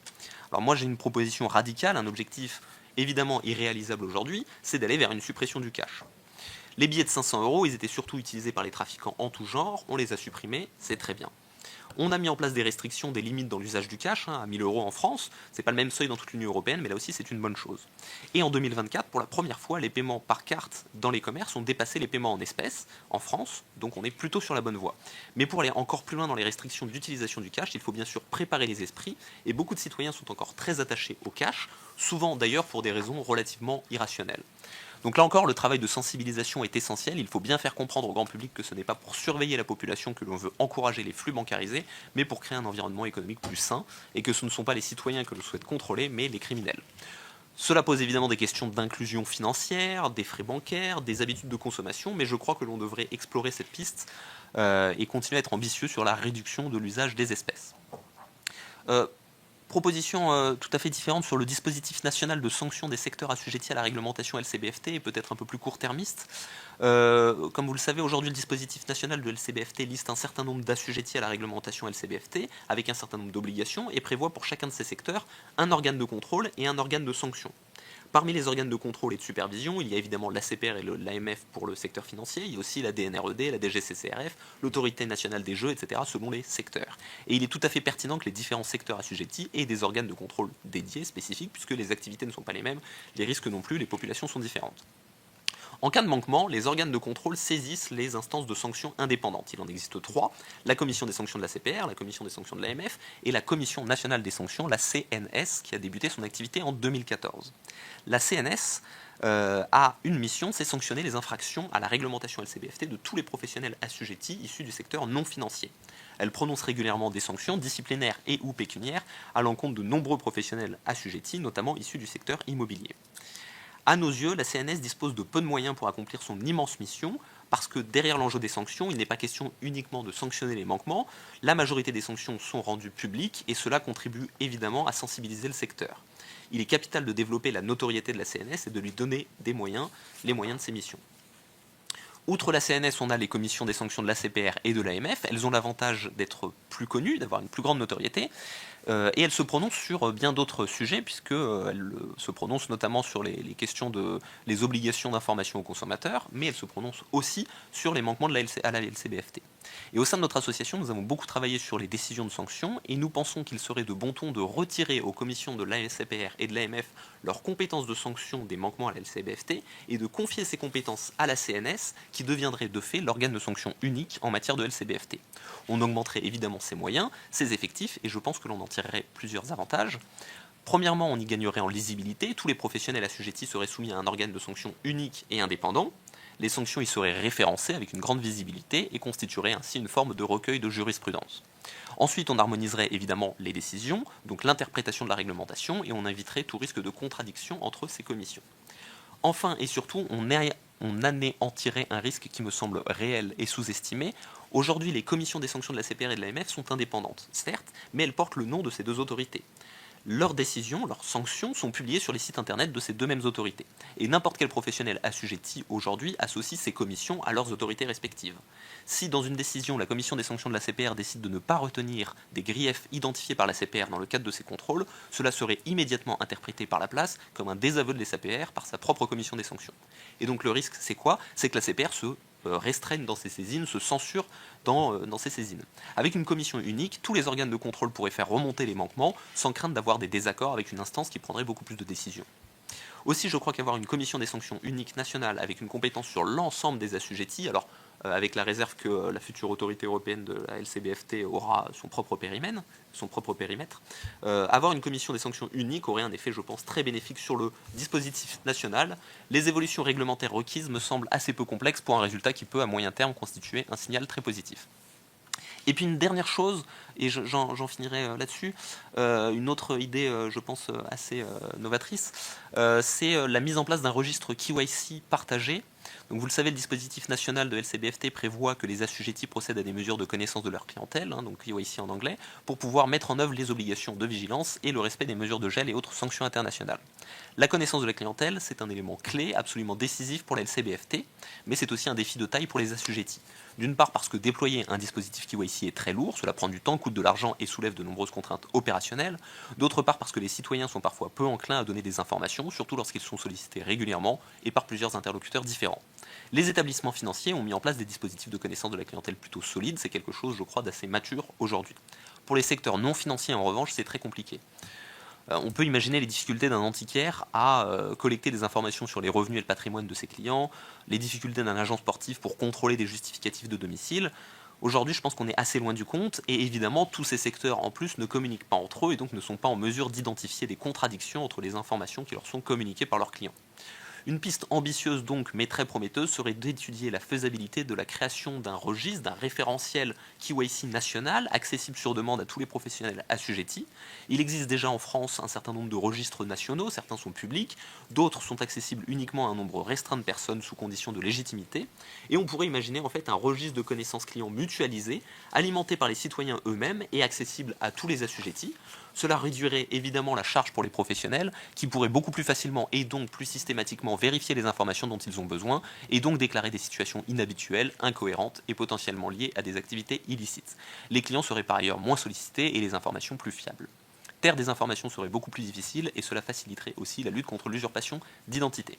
Alors moi j'ai une proposition radicale, un objectif évidemment irréalisable aujourd'hui, c'est d'aller vers une suppression du cash. Les billets de 500 €, ils étaient surtout utilisés par les trafiquants en tout genre, on les a supprimés, c'est très bien. On a mis en place des restrictions, des limites dans l'usage du cash, à 1000 € en France, c'est pas le même seuil dans toute l'Union européenne, mais là aussi c'est une bonne chose. Et en 2024, pour la première fois, les paiements par carte dans les commerces ont dépassé les paiements en espèces en France, donc on est plutôt sur la bonne voie. Mais pour aller encore plus loin dans les restrictions d'utilisation du cash, il faut bien sûr préparer les esprits, et beaucoup de citoyens sont encore très attachés au cash, souvent d'ailleurs pour des raisons relativement irrationnelles. Donc là encore, le travail de sensibilisation est essentiel. Il faut bien faire comprendre au grand public que ce n'est pas pour surveiller la population que l'on veut encourager les flux bancarisés, mais pour créer un environnement économique plus sain, et que ce ne sont pas les citoyens que l'on souhaite contrôler, mais les criminels. Cela pose évidemment des questions d'inclusion financière, des frais bancaires, des habitudes de consommation, mais je crois que l'on devrait explorer cette piste et continuer à être ambitieux sur la réduction de l'usage des espèces. Proposition tout à fait différente sur le dispositif national de sanctions des secteurs assujettis à la réglementation LCBFT, et peut-être un peu plus court-termiste. Comme vous le savez, aujourd'hui, le dispositif national de LCBFT liste un certain nombre d'assujettis à la réglementation LCBFT, avec un certain nombre d'obligations, et prévoit pour chacun de ces secteurs un organe de contrôle et un organe de sanction. Parmi les organes de contrôle et de supervision, il y a évidemment l'ACPR et l'AMF pour le secteur financier, il y a aussi la DNRED, la DGCCRF, l'Autorité nationale des jeux, etc., selon les secteurs. Et il est tout à fait pertinent que les différents secteurs assujettis aient des organes de contrôle dédiés, spécifiques, puisque les activités ne sont pas les mêmes, les risques non plus, les populations sont différentes. En cas de manquement, les organes de contrôle saisissent les instances de sanctions indépendantes. Il en existe 3, la commission des sanctions de la CPR, la commission des sanctions de l'AMF et la commission nationale des sanctions, la CNS, qui a débuté son activité en 2014. La CNS a une mission, c'est sanctionner les infractions à la réglementation LCBFT de tous les professionnels assujettis issus du secteur non financier. Elle prononce régulièrement des sanctions disciplinaires et ou pécuniaires à l'encontre de nombreux professionnels assujettis, notamment issus du secteur immobilier. À nos yeux, la CNS dispose de peu de moyens pour accomplir son immense mission, parce que derrière l'enjeu des sanctions, il n'est pas question uniquement de sanctionner les manquements, la majorité des sanctions sont rendues publiques, et cela contribue évidemment à sensibiliser le secteur. Il est capital de développer la notoriété de la CNS et de lui donner des moyens, les moyens de ses missions. Outre la CNS, on a les commissions des sanctions de l'ACPR et de l'AMF. Elles ont l'avantage d'être plus connues, d'avoir une plus grande notoriété, et elles se prononcent sur bien d'autres sujets, puisqu'elles se prononcent notamment sur les questions de les obligations d'information aux consommateurs, mais elles se prononcent aussi sur les manquements à la LCBFT. Et au sein de notre association, nous avons beaucoup travaillé sur les décisions de sanctions, et nous pensons qu'il serait de bon ton de retirer aux commissions de l'ACPR et de l'AMF leurs compétences de sanction des manquements à la LCBFT, et de confier ces compétences à la CNS, qui deviendrait de fait l'organe de sanction unique en matière de LCBFT. On augmenterait évidemment ses moyens, ses effectifs, et je pense que l'on en tirerait plusieurs avantages. Premièrement, on y gagnerait en lisibilité, tous les professionnels assujettis seraient soumis à un organe de sanction unique et indépendant. Les sanctions y seraient référencées avec une grande visibilité et constitueraient ainsi une forme de recueil de jurisprudence. Ensuite, on harmoniserait évidemment les décisions, donc l'interprétation de la réglementation, et on éviterait tout risque de contradiction entre ces commissions. Enfin et surtout, on anéantirait un risque qui me semble réel et sous-estimé. Aujourd'hui, les commissions des sanctions de la CPR et de l'AMF sont indépendantes, certes, mais elles portent le nom de ces deux autorités. Leurs décisions, leurs sanctions sont publiées sur les sites internet de ces deux mêmes autorités. Et n'importe quel professionnel assujetti aujourd'hui associe ces commissions à leurs autorités respectives. Si dans une décision, la commission des sanctions de la CPR décide de ne pas retenir des griefs identifiés par la CPR dans le cadre de ses contrôles, cela serait immédiatement interprété par la place comme un désaveu de la CPR par sa propre commission des sanctions. Et donc le risque, c'est quoi? C'est que la CPR se restreignent dans ces saisines, se censurent dans ces saisines. Avec une commission unique, tous les organes de contrôle pourraient faire remonter les manquements sans crainte d'avoir des désaccords avec une instance qui prendrait beaucoup plus de décisions. Aussi, je crois qu'avoir une commission des sanctions unique nationale avec une compétence sur l'ensemble des assujettis, alors avec la réserve que la future autorité européenne de la LCBFT aura son propre périmètre, avoir une commission des sanctions unique aurait un effet, je pense, très bénéfique sur le dispositif national. Les évolutions réglementaires requises me semblent assez peu complexes pour un résultat qui peut, à moyen terme, constituer un signal très positif. Et puis une dernière chose, et j'en finirai là-dessus, une autre idée, je pense, assez novatrice, c'est la mise en place d'un registre KYC partagé. Donc vous le savez, le dispositif national de LCBFT prévoit que les assujettis procèdent à des mesures de connaissance de leur clientèle, donc KYC en anglais, pour pouvoir mettre en œuvre les obligations de vigilance et le respect des mesures de gel et autres sanctions internationales. La connaissance de la clientèle, c'est un élément clé, absolument décisif pour la LCBFT, mais c'est aussi un défi de taille pour les assujettis. D'une part parce que déployer un dispositif KYC est très lourd, cela prend du temps, coûte de l'argent et soulève de nombreuses contraintes opérationnelles. D'autre part parce que les citoyens sont parfois peu enclins à donner des informations, surtout lorsqu'ils sont sollicités régulièrement et par plusieurs interlocuteurs différents. Les établissements financiers ont mis en place des dispositifs de connaissance de la clientèle plutôt solides, c'est quelque chose, je crois, d'assez mature aujourd'hui. Pour les secteurs non financiers, en revanche, c'est très compliqué. On peut imaginer les difficultés d'un antiquaire à collecter des informations sur les revenus et le patrimoine de ses clients, les difficultés d'un agent sportif pour contrôler des justificatifs de domicile. Aujourd'hui, je pense qu'on est assez loin du compte, et évidemment, tous ces secteurs, en plus, ne communiquent pas entre eux, et donc ne sont pas en mesure d'identifier des contradictions entre les informations qui leur sont communiquées par leurs clients. Une piste ambitieuse donc, mais très prometteuse, serait d'étudier la faisabilité de la création d'un registre, d'un référentiel KYC national, accessible sur demande à tous les professionnels assujettis. Il existe déjà en France un certain nombre de registres nationaux, certains sont publics, d'autres sont accessibles uniquement à un nombre restreint de personnes sous condition de légitimité, et on pourrait imaginer en fait un registre de connaissances clients mutualisé, alimenté par les citoyens eux-mêmes et accessible à tous les assujettis. Cela réduirait évidemment la charge pour les professionnels qui pourraient beaucoup plus facilement et donc plus systématiquement vérifier les informations dont ils ont besoin et donc déclarer des situations inhabituelles, incohérentes et potentiellement liées à des activités illicites. Les clients seraient par ailleurs moins sollicités et les informations plus fiables. Taire des informations serait beaucoup plus difficile et cela faciliterait aussi la lutte contre l'usurpation d'identité.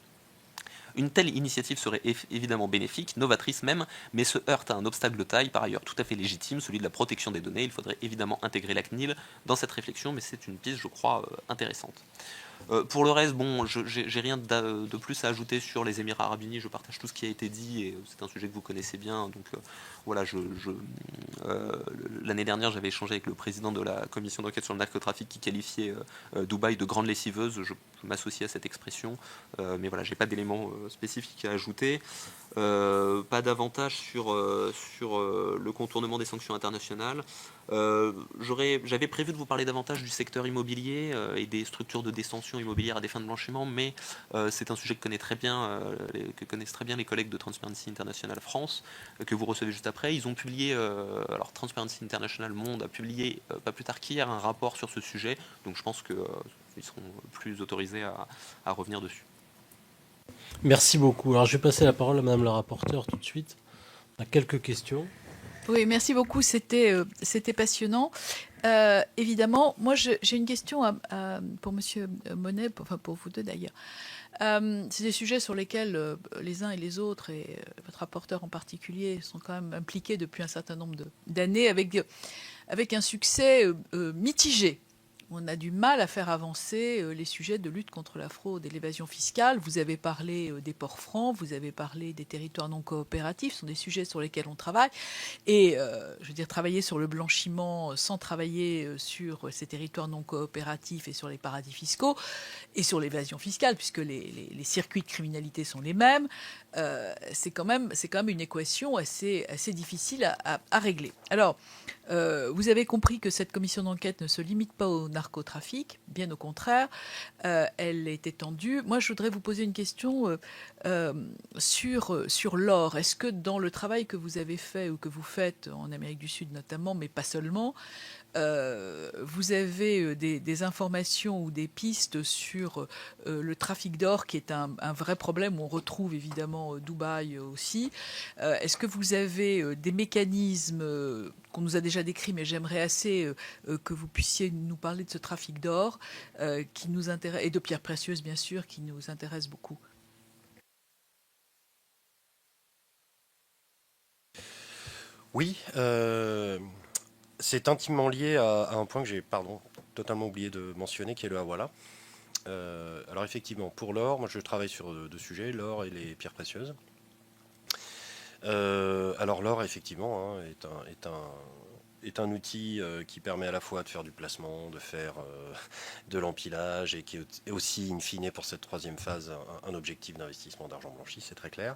Une telle initiative serait évidemment bénéfique, novatrice même, mais se heurte à un obstacle de taille par ailleurs tout à fait légitime, celui de la protection des données. Il faudrait évidemment intégrer la CNIL dans cette réflexion, mais c'est une piste, je crois, intéressante. Pour le reste, bon, j'ai rien de plus à ajouter sur les Émirats Arabes Unis. Je partage tout ce qui a été dit et c'est un sujet que vous connaissez bien. Donc voilà, l'année dernière, j'avais échangé avec le président de la commission d'enquête sur le narcotrafic qui qualifiait Dubaï de grande lessiveuse. Je m'associe à cette expression, mais voilà, j'ai pas d'éléments spécifiques à ajouter. Pas davantage sur le contournement des sanctions internationales. J'avais prévu de vous parler davantage du secteur immobilier et des structures de détention immobilière à des fins de blanchiment, mais c'est un sujet que connaissent très bien les collègues de Transparency International France, que vous recevez juste après. Ils ont publié, alors Transparency International Monde a publié pas plus tard qu'hier un rapport sur ce sujet, donc je pense qu'ils seront plus autorisés à revenir dessus. Merci beaucoup. Alors je vais passer la parole à Madame la rapporteure tout de suite. On a quelques questions. Oui, merci beaucoup, c'était passionnant. Évidemment, moi j'ai une question pour Monsieur Monet, enfin pour vous deux d'ailleurs. C'est des sujets sur lesquels les uns et les autres, et votre rapporteur en particulier, sont quand même impliqués depuis un certain nombre d'années avec un succès mitigé. On a du mal à faire avancer les sujets de lutte contre la fraude et l'évasion fiscale. Vous avez parlé des ports francs, vous avez parlé des territoires non coopératifs, ce sont des sujets sur lesquels on travaille. Et je veux dire, travailler sur le blanchiment sans travailler sur ces territoires non coopératifs et sur les paradis fiscaux et sur l'évasion fiscale, puisque les circuits de criminalité sont les mêmes, c'est quand même une équation assez difficile à régler. Alors, vous avez compris que cette commission d'enquête ne se limite pas au narcotrafic, bien au contraire, elle est étendue. Moi, je voudrais vous poser une question sur l'or. Est-ce que dans le travail que vous avez fait ou que vous faites en Amérique du Sud notamment, mais pas seulement, vous avez des informations ou des pistes sur le trafic d'or, qui est un vrai problème où on retrouve évidemment Dubaï aussi. Est-ce que vous avez des mécanismes qu'on nous a déjà décrits, mais j'aimerais assez que vous puissiez nous parler de ce trafic d'or qui nous intéresse, et de pierres précieuses bien sûr, qui nous intéresse beaucoup. Oui, c'est intimement lié à un point que j'ai totalement oublié de mentionner, qui est le Hawala. Alors effectivement, pour l'or, moi je travaille sur deux sujets, l'or et les pierres précieuses. Alors l'or, effectivement, hein, est un outil qui permet à la fois de faire du placement, de faire de l'empilage et qui est aussi, in fine, pour cette troisième phase, un objectif d'investissement d'argent blanchi, c'est très clair.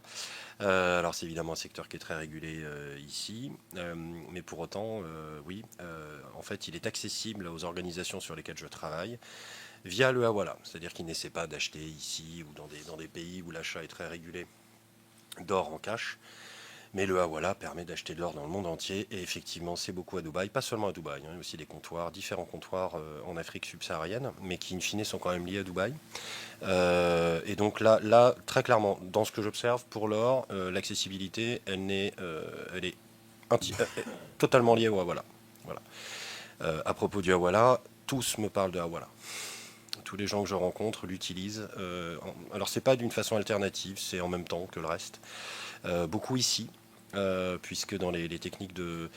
Alors c'est évidemment un secteur qui est très régulé ici, mais pour autant, oui, en fait, il est accessible aux organisations sur lesquelles je travaille via le Hawala, c'est-à-dire qu'ils n'essaient pas d'acheter ici ou dans des pays où l'achat est très régulé d'or en cash. Mais le Hawala permet d'acheter de l'or dans le monde entier. Et effectivement, c'est beaucoup à Dubaï. Pas seulement à Dubaï, hein, il y a aussi des comptoirs, différents comptoirs en Afrique subsaharienne, mais qui, in fine, sont quand même liés à Dubaï. Et donc là, très clairement, dans ce que j'observe, pour l'or, l'accessibilité, elle est totalement liée au Hawala. Voilà. À propos du Hawala, tous me parlent de Hawala. Tous les gens que je rencontre l'utilisent. Alors, c'est pas d'une façon alternative, c'est en même temps que le reste. Beaucoup ici. Puisque dans les techniques de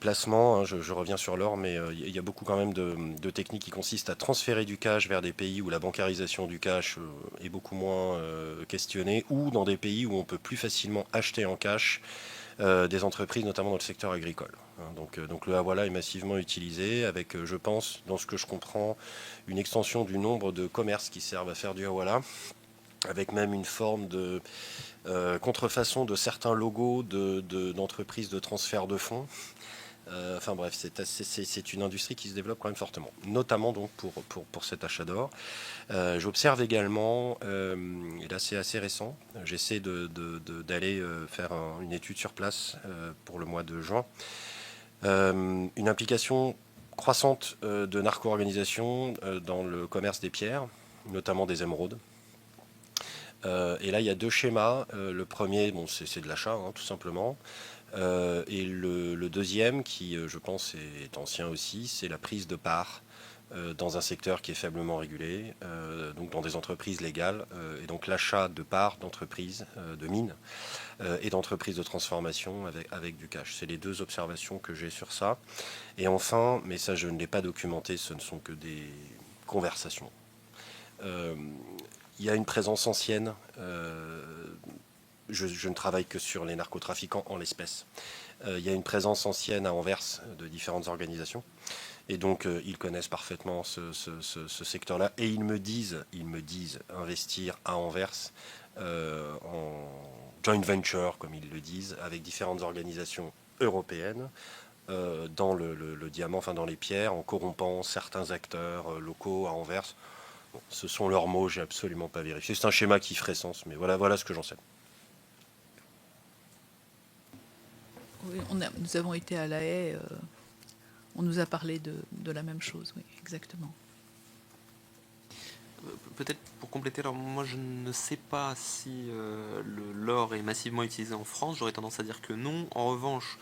placement, hein, je reviens sur l'or, mais il y a beaucoup quand même de techniques qui consistent à transférer du cash vers des pays où la bancarisation du cash est beaucoup moins questionnée, ou dans des pays où on peut plus facilement acheter en cash des entreprises, notamment dans le secteur agricole. Hein, donc le Hawala est massivement utilisé, avec, je pense, dans ce que je comprends, une extension du nombre de commerces qui servent à faire du Hawala, avec même une forme de contrefaçon de certains logos d'entreprises de transfert de fonds. Enfin bref, c'est une industrie qui se développe quand même fortement, notamment donc pour cet achat d'or. J'observe également, et là c'est assez récent, j'essaie d'aller faire une étude sur place pour le mois de juin, une implication croissante de narco-organisations dans le commerce des pierres, notamment des émeraudes. Et là, il y a deux schémas. Le premier, bon, c'est de l'achat, hein, tout simplement. Et le deuxième, qui, je pense, est ancien aussi, c'est la prise de part dans un secteur qui est faiblement régulé, donc dans des entreprises légales, et donc l'achat de parts d'entreprises, de mines, et d'entreprises de transformation avec du cash. C'est les deux observations que j'ai sur ça. Et enfin, mais ça je ne l'ai pas documenté, ce ne sont que des conversations. Il y a une présence ancienne. Je ne travaille que sur les narcotrafiquants en l'espèce. Il y a une présence ancienne à Anvers de différentes organisations. Et donc, ils connaissent parfaitement ce secteur-là. Et ils me disent investir à Anvers en joint venture, comme ils le disent, avec différentes organisations européennes, dans le diamant, enfin dans les pierres, en corrompant certains acteurs locaux à Anvers. Bon, ce sont leurs mots, j'ai absolument pas vérifié. C'est un schéma qui ferait sens, mais voilà ce que j'en sais. Oui, nous avons été à La Haye, on nous a parlé de la même chose, oui, exactement. Peut-être pour compléter, alors moi je ne sais pas si l'or est massivement utilisé en France, j'aurais tendance à dire que non. En revanche,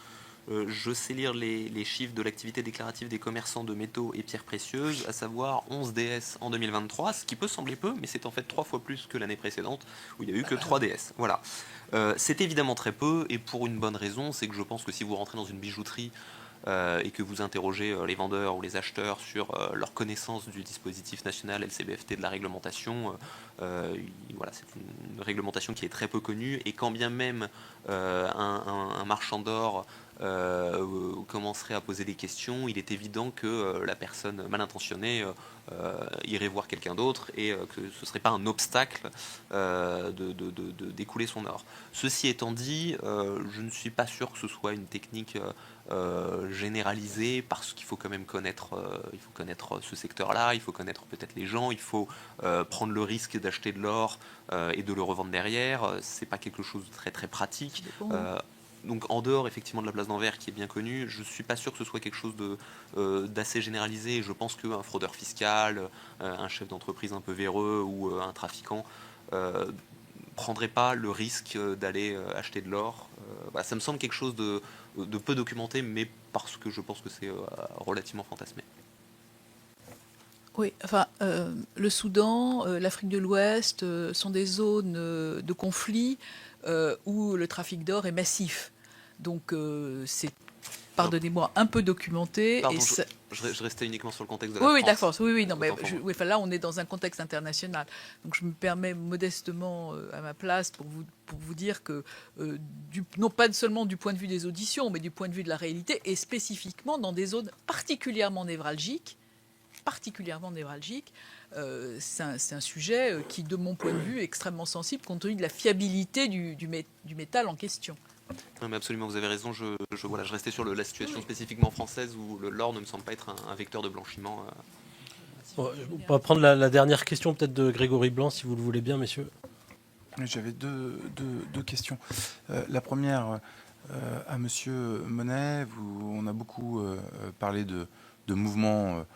je sais lire les chiffres de l'activité déclarative des commerçants de métaux et pierres précieuses, à savoir 11 DS en 2023, ce qui peut sembler peu, mais c'est en fait 3 fois plus que l'année précédente, où il n'y a eu que 3 DS. Voilà. C'est évidemment très peu, et pour une bonne raison, c'est que je pense que si vous rentrez dans une bijouterie et que vous interrogez les vendeurs ou les acheteurs sur leur connaissance du dispositif national LCBFT de la réglementation, voilà, c'est une réglementation qui est très peu connue, et quand bien même un marchand d'or commencerait à poser des questions, il est évident que la personne mal intentionnée irait voir quelqu'un d'autre et que ce ne serait pas un obstacle d'écouler son or. Ceci étant dit, je ne suis pas sûr que ce soit une technique généralisée, parce qu'il faut quand même connaître ce secteur-là, il faut connaître peut-être les gens, il faut prendre le risque d'acheter de l'or et de le revendre derrière. C'est pas quelque chose de très très pratique. Donc en dehors effectivement de la place d'Anvers qui est bien connue, je ne suis pas sûr que ce soit quelque chose d'assez généralisé. Je pense qu'un fraudeur fiscal, un chef d'entreprise un peu véreux ou un trafiquant prendrait pas le risque d'aller acheter de l'or. Bah, ça me semble quelque chose de peu documenté, mais parce que je pense que c'est relativement fantasmé. Oui, enfin, le Soudan, l'Afrique de l'Ouest sont des zones de conflit où le trafic d'or est massif. Donc, c'est pardonnez-moi, un peu documenté. Pardon, et ça- je restais uniquement sur le contexte de la Oui, France. d'accord. Oui, non, mais Autant pour moi. enfin, là, on est dans un contexte international. Donc, je me permets modestement, à ma place, pour vous dire que, non pas seulement du point de vue des auditions, mais du point de vue de la réalité, et spécifiquement dans des zones particulièrement névralgiques, c'est un sujet qui, de mon point de vue, est extrêmement sensible compte tenu de la fiabilité du métal en question. Non, mais absolument, vous avez raison. Voilà, je restais sur la situation spécifiquement française où l'or ne me semble pas être un vecteur de blanchiment. Bon, on va prendre la dernière question peut-être de Grégory Blanc, si vous le voulez bien, messieurs. J'avais deux questions. La première, à Monsieur Monet, on a beaucoup parlé de mouvements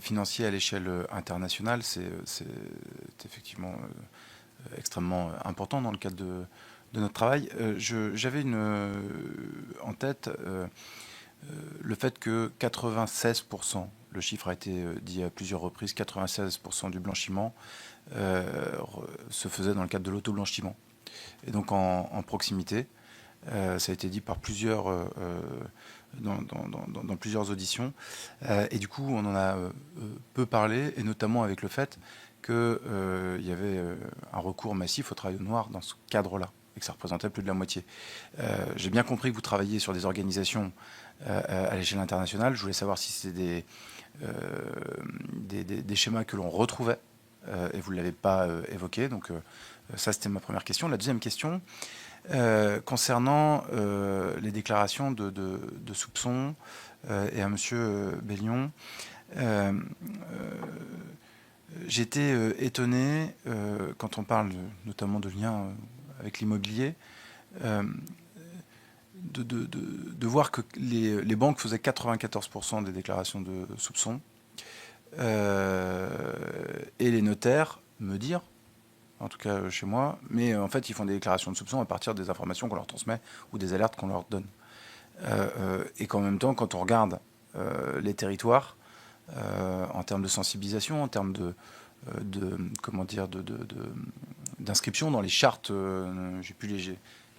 financiers à l'échelle internationale. C'est effectivement extrêmement important dans le cadre de notre travail. J'avais en tête le fait que 96%, le chiffre a été dit à plusieurs reprises, 96% du blanchiment se faisait dans le cadre de l'auto-blanchiment. Et donc en proximité, ça a été dit par plusieurs, dans plusieurs auditions. Et du coup, on en a peu parlé, et notamment avec le fait qu'il y avait un recours massif au travail au noir dans ce cadre-là, et que ça représentait plus de la moitié. J'ai bien compris que vous travailliez sur des organisations à l'échelle internationale. Je voulais savoir si c'était des schémas que l'on retrouvait, et vous ne l'avez pas évoqué. Donc ça, c'était ma première question. La deuxième question, concernant les déclarations de soupçons, et à Monsieur Bellion, j'étais étonné, quand on parle notamment de liens avec l'immobilier, de voir que les banques faisaient 94% des déclarations de soupçons, et les notaires me dirent, en tout cas chez moi, mais en fait ils font des déclarations de soupçons à partir des informations qu'on leur transmet ou des alertes qu'on leur donne. Et qu'en même temps, quand on regarde les territoires, en termes de sensibilisation, en termes d'inscription dans les chartes, j'ai plus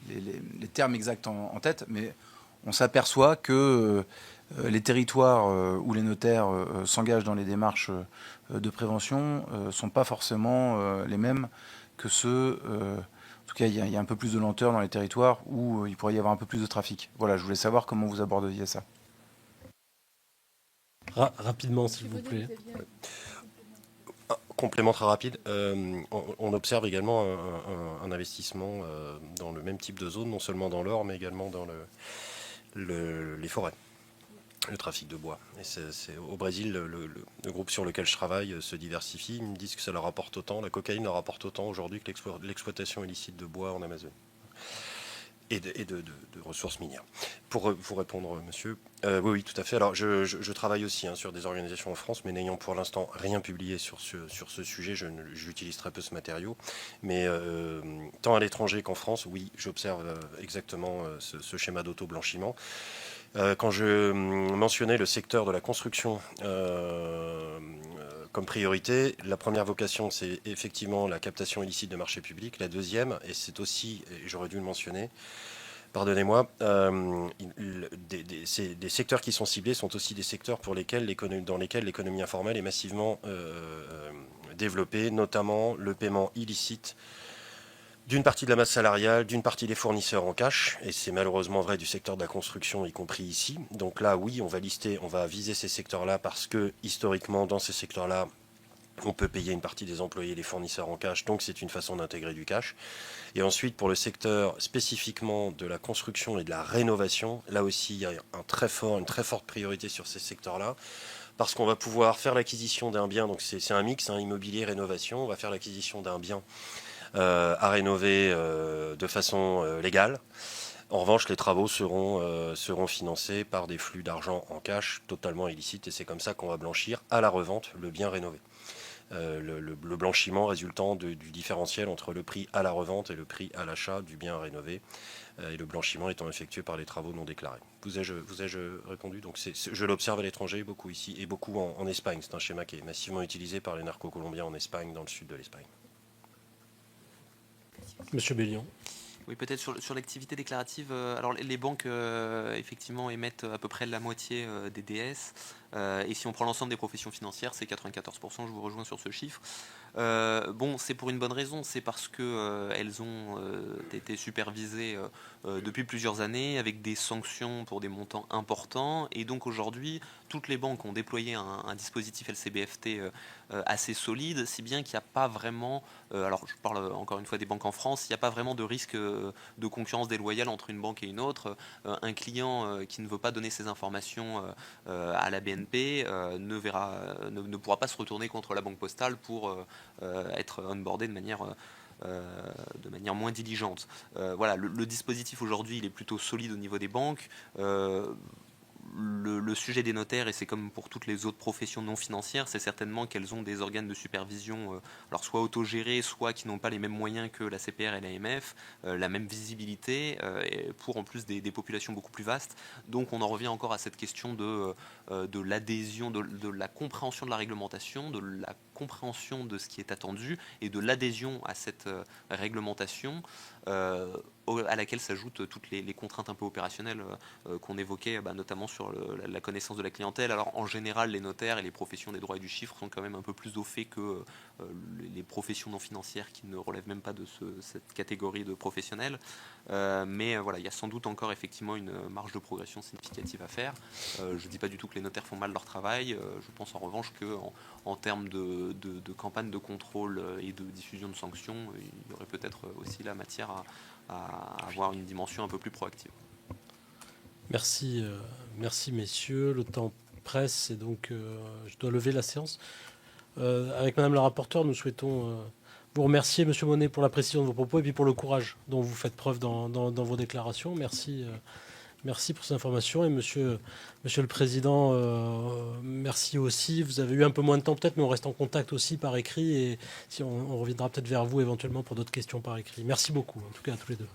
les termes exacts en tête, mais on s'aperçoit que les territoires où les notaires s'engagent dans les démarches de prévention ne sont pas forcément les mêmes que ceux... en tout cas, il y a un peu plus de lenteur dans les territoires où il pourrait y avoir un peu plus de trafic. Voilà, je voulais savoir comment vous aborderiez ça. Rapidement, s'il vous plaît. Complément très rapide. On observe également un investissement dans le même type de zone, non seulement dans l'or, mais également dans les forêts, le trafic de bois. Et c'est au Brésil, le groupe sur lequel je travaille se diversifie. Ils me disent que ça leur apporte autant, la cocaïne leur apporte autant aujourd'hui que l'exploitation illicite de bois en Amazonie et de ressources minières. Pour vous répondre, monsieur, oui, tout à fait. Alors, je travaille aussi sur des organisations en France, mais n'ayant pour l'instant rien publié sur ce sujet, j'utilise très peu ce matériau. Mais tant à l'étranger qu'en France, oui, j'observe exactement ce schéma d'auto-blanchiment. Quand je mentionnais le secteur de la construction comme priorité, la première vocation, c'est effectivement la captation illicite de marchés publics. La deuxième, et c'est aussi, et j'aurais dû le mentionner, pardonnez-moi, des secteurs qui sont ciblés sont aussi des secteurs dans lesquels l'économie informelle est massivement développée, notamment le paiement illicite d'une partie de la masse salariale, d'une partie des fournisseurs en cash, et c'est malheureusement vrai du secteur de la construction, y compris ici. Donc là, oui, on va viser ces secteurs-là parce que, historiquement, dans ces secteurs-là, on peut payer une partie des employés, les fournisseurs en cash, donc c'est une façon d'intégrer du cash. Et ensuite, pour le secteur spécifiquement de la construction et de la rénovation, là aussi, il y a une très forte priorité sur ces secteurs-là, parce qu'on va pouvoir faire l'acquisition d'un bien, donc c'est un mix, immobilier-rénovation, on va faire l'acquisition d'un bien à rénover de façon légale. En revanche, les travaux seront financés par des flux d'argent en cash totalement illicites, et c'est comme ça qu'on va blanchir à la revente le bien rénové. Le blanchiment résultant du différentiel entre le prix à la revente et le prix à l'achat du bien rénové, et le blanchiment étant effectué par les travaux non déclarés. Vous ai-je répondu? Donc je l'observe à l'étranger, beaucoup ici, et beaucoup en Espagne. C'est un schéma qui est massivement utilisé par les narco-colombiens en Espagne, dans le sud de l'Espagne. Monsieur Bellion. Oui, peut-être sur l'activité déclarative. Alors, les banques, effectivement, émettent à peu près la moitié des DS. Et si on prend l'ensemble des professions financières, c'est 94%, je vous rejoins sur ce chiffre. Bon, c'est pour une bonne raison, c'est parce que elles ont été supervisées depuis plusieurs années avec des sanctions pour des montants importants. Et donc aujourd'hui, toutes les banques ont déployé un dispositif LCBFT assez solide, si bien qu'il n'y a pas vraiment, alors je parle encore une fois des banques en France, il n'y a pas vraiment de risque de concurrence déloyale entre une banque et une autre. Un client qui ne veut pas donner ses informations à la BNP ne pourra pas se retourner contre la banque postale pour être onboardé de manière moins diligente. Voilà, le dispositif aujourd'hui, il est plutôt solide au niveau des banques. Le sujet des notaires, et c'est comme pour toutes les autres professions non financières, c'est certainement qu'elles ont des organes de supervision, alors soit autogérés, soit qui n'ont pas les mêmes moyens que la CPR et l'AMF, la même visibilité, pour en plus des populations beaucoup plus vastes. Donc on en revient encore à cette question de l'adhésion, de la compréhension de la réglementation, de la compréhension de ce qui est attendu et de l'adhésion à cette réglementation à laquelle s'ajoutent toutes les contraintes un peu opérationnelles qu'on évoquait, notamment sur la connaissance de la clientèle. Alors en général, les notaires et les professions des droits et du chiffre sont quand même un peu plus au fait que les professions non financières qui ne relèvent même pas de cette catégorie de professionnels. Mais voilà, il y a sans doute encore effectivement une marge de progression significative à faire. Je ne dis pas du tout que les notaires font mal leur travail. Je pense en revanche qu'en termes de campagne de contrôle et de diffusion de sanctions, il y aurait peut-être aussi la matière à avoir une dimension un peu plus proactive. Merci, merci messieurs. Le temps presse et donc je dois lever la séance. Avec Madame la rapporteure, nous souhaitons vous remercier, Monsieur Monet, pour la précision de vos propos et puis pour le courage dont vous faites preuve dans vos déclarations. Merci, merci pour ces informations. Et Monsieur le Président, merci aussi. Vous avez eu un peu moins de temps peut-être, mais on reste en contact aussi par écrit et si on reviendra peut-être vers vous éventuellement pour d'autres questions par écrit. Merci beaucoup, en tout cas à tous les deux.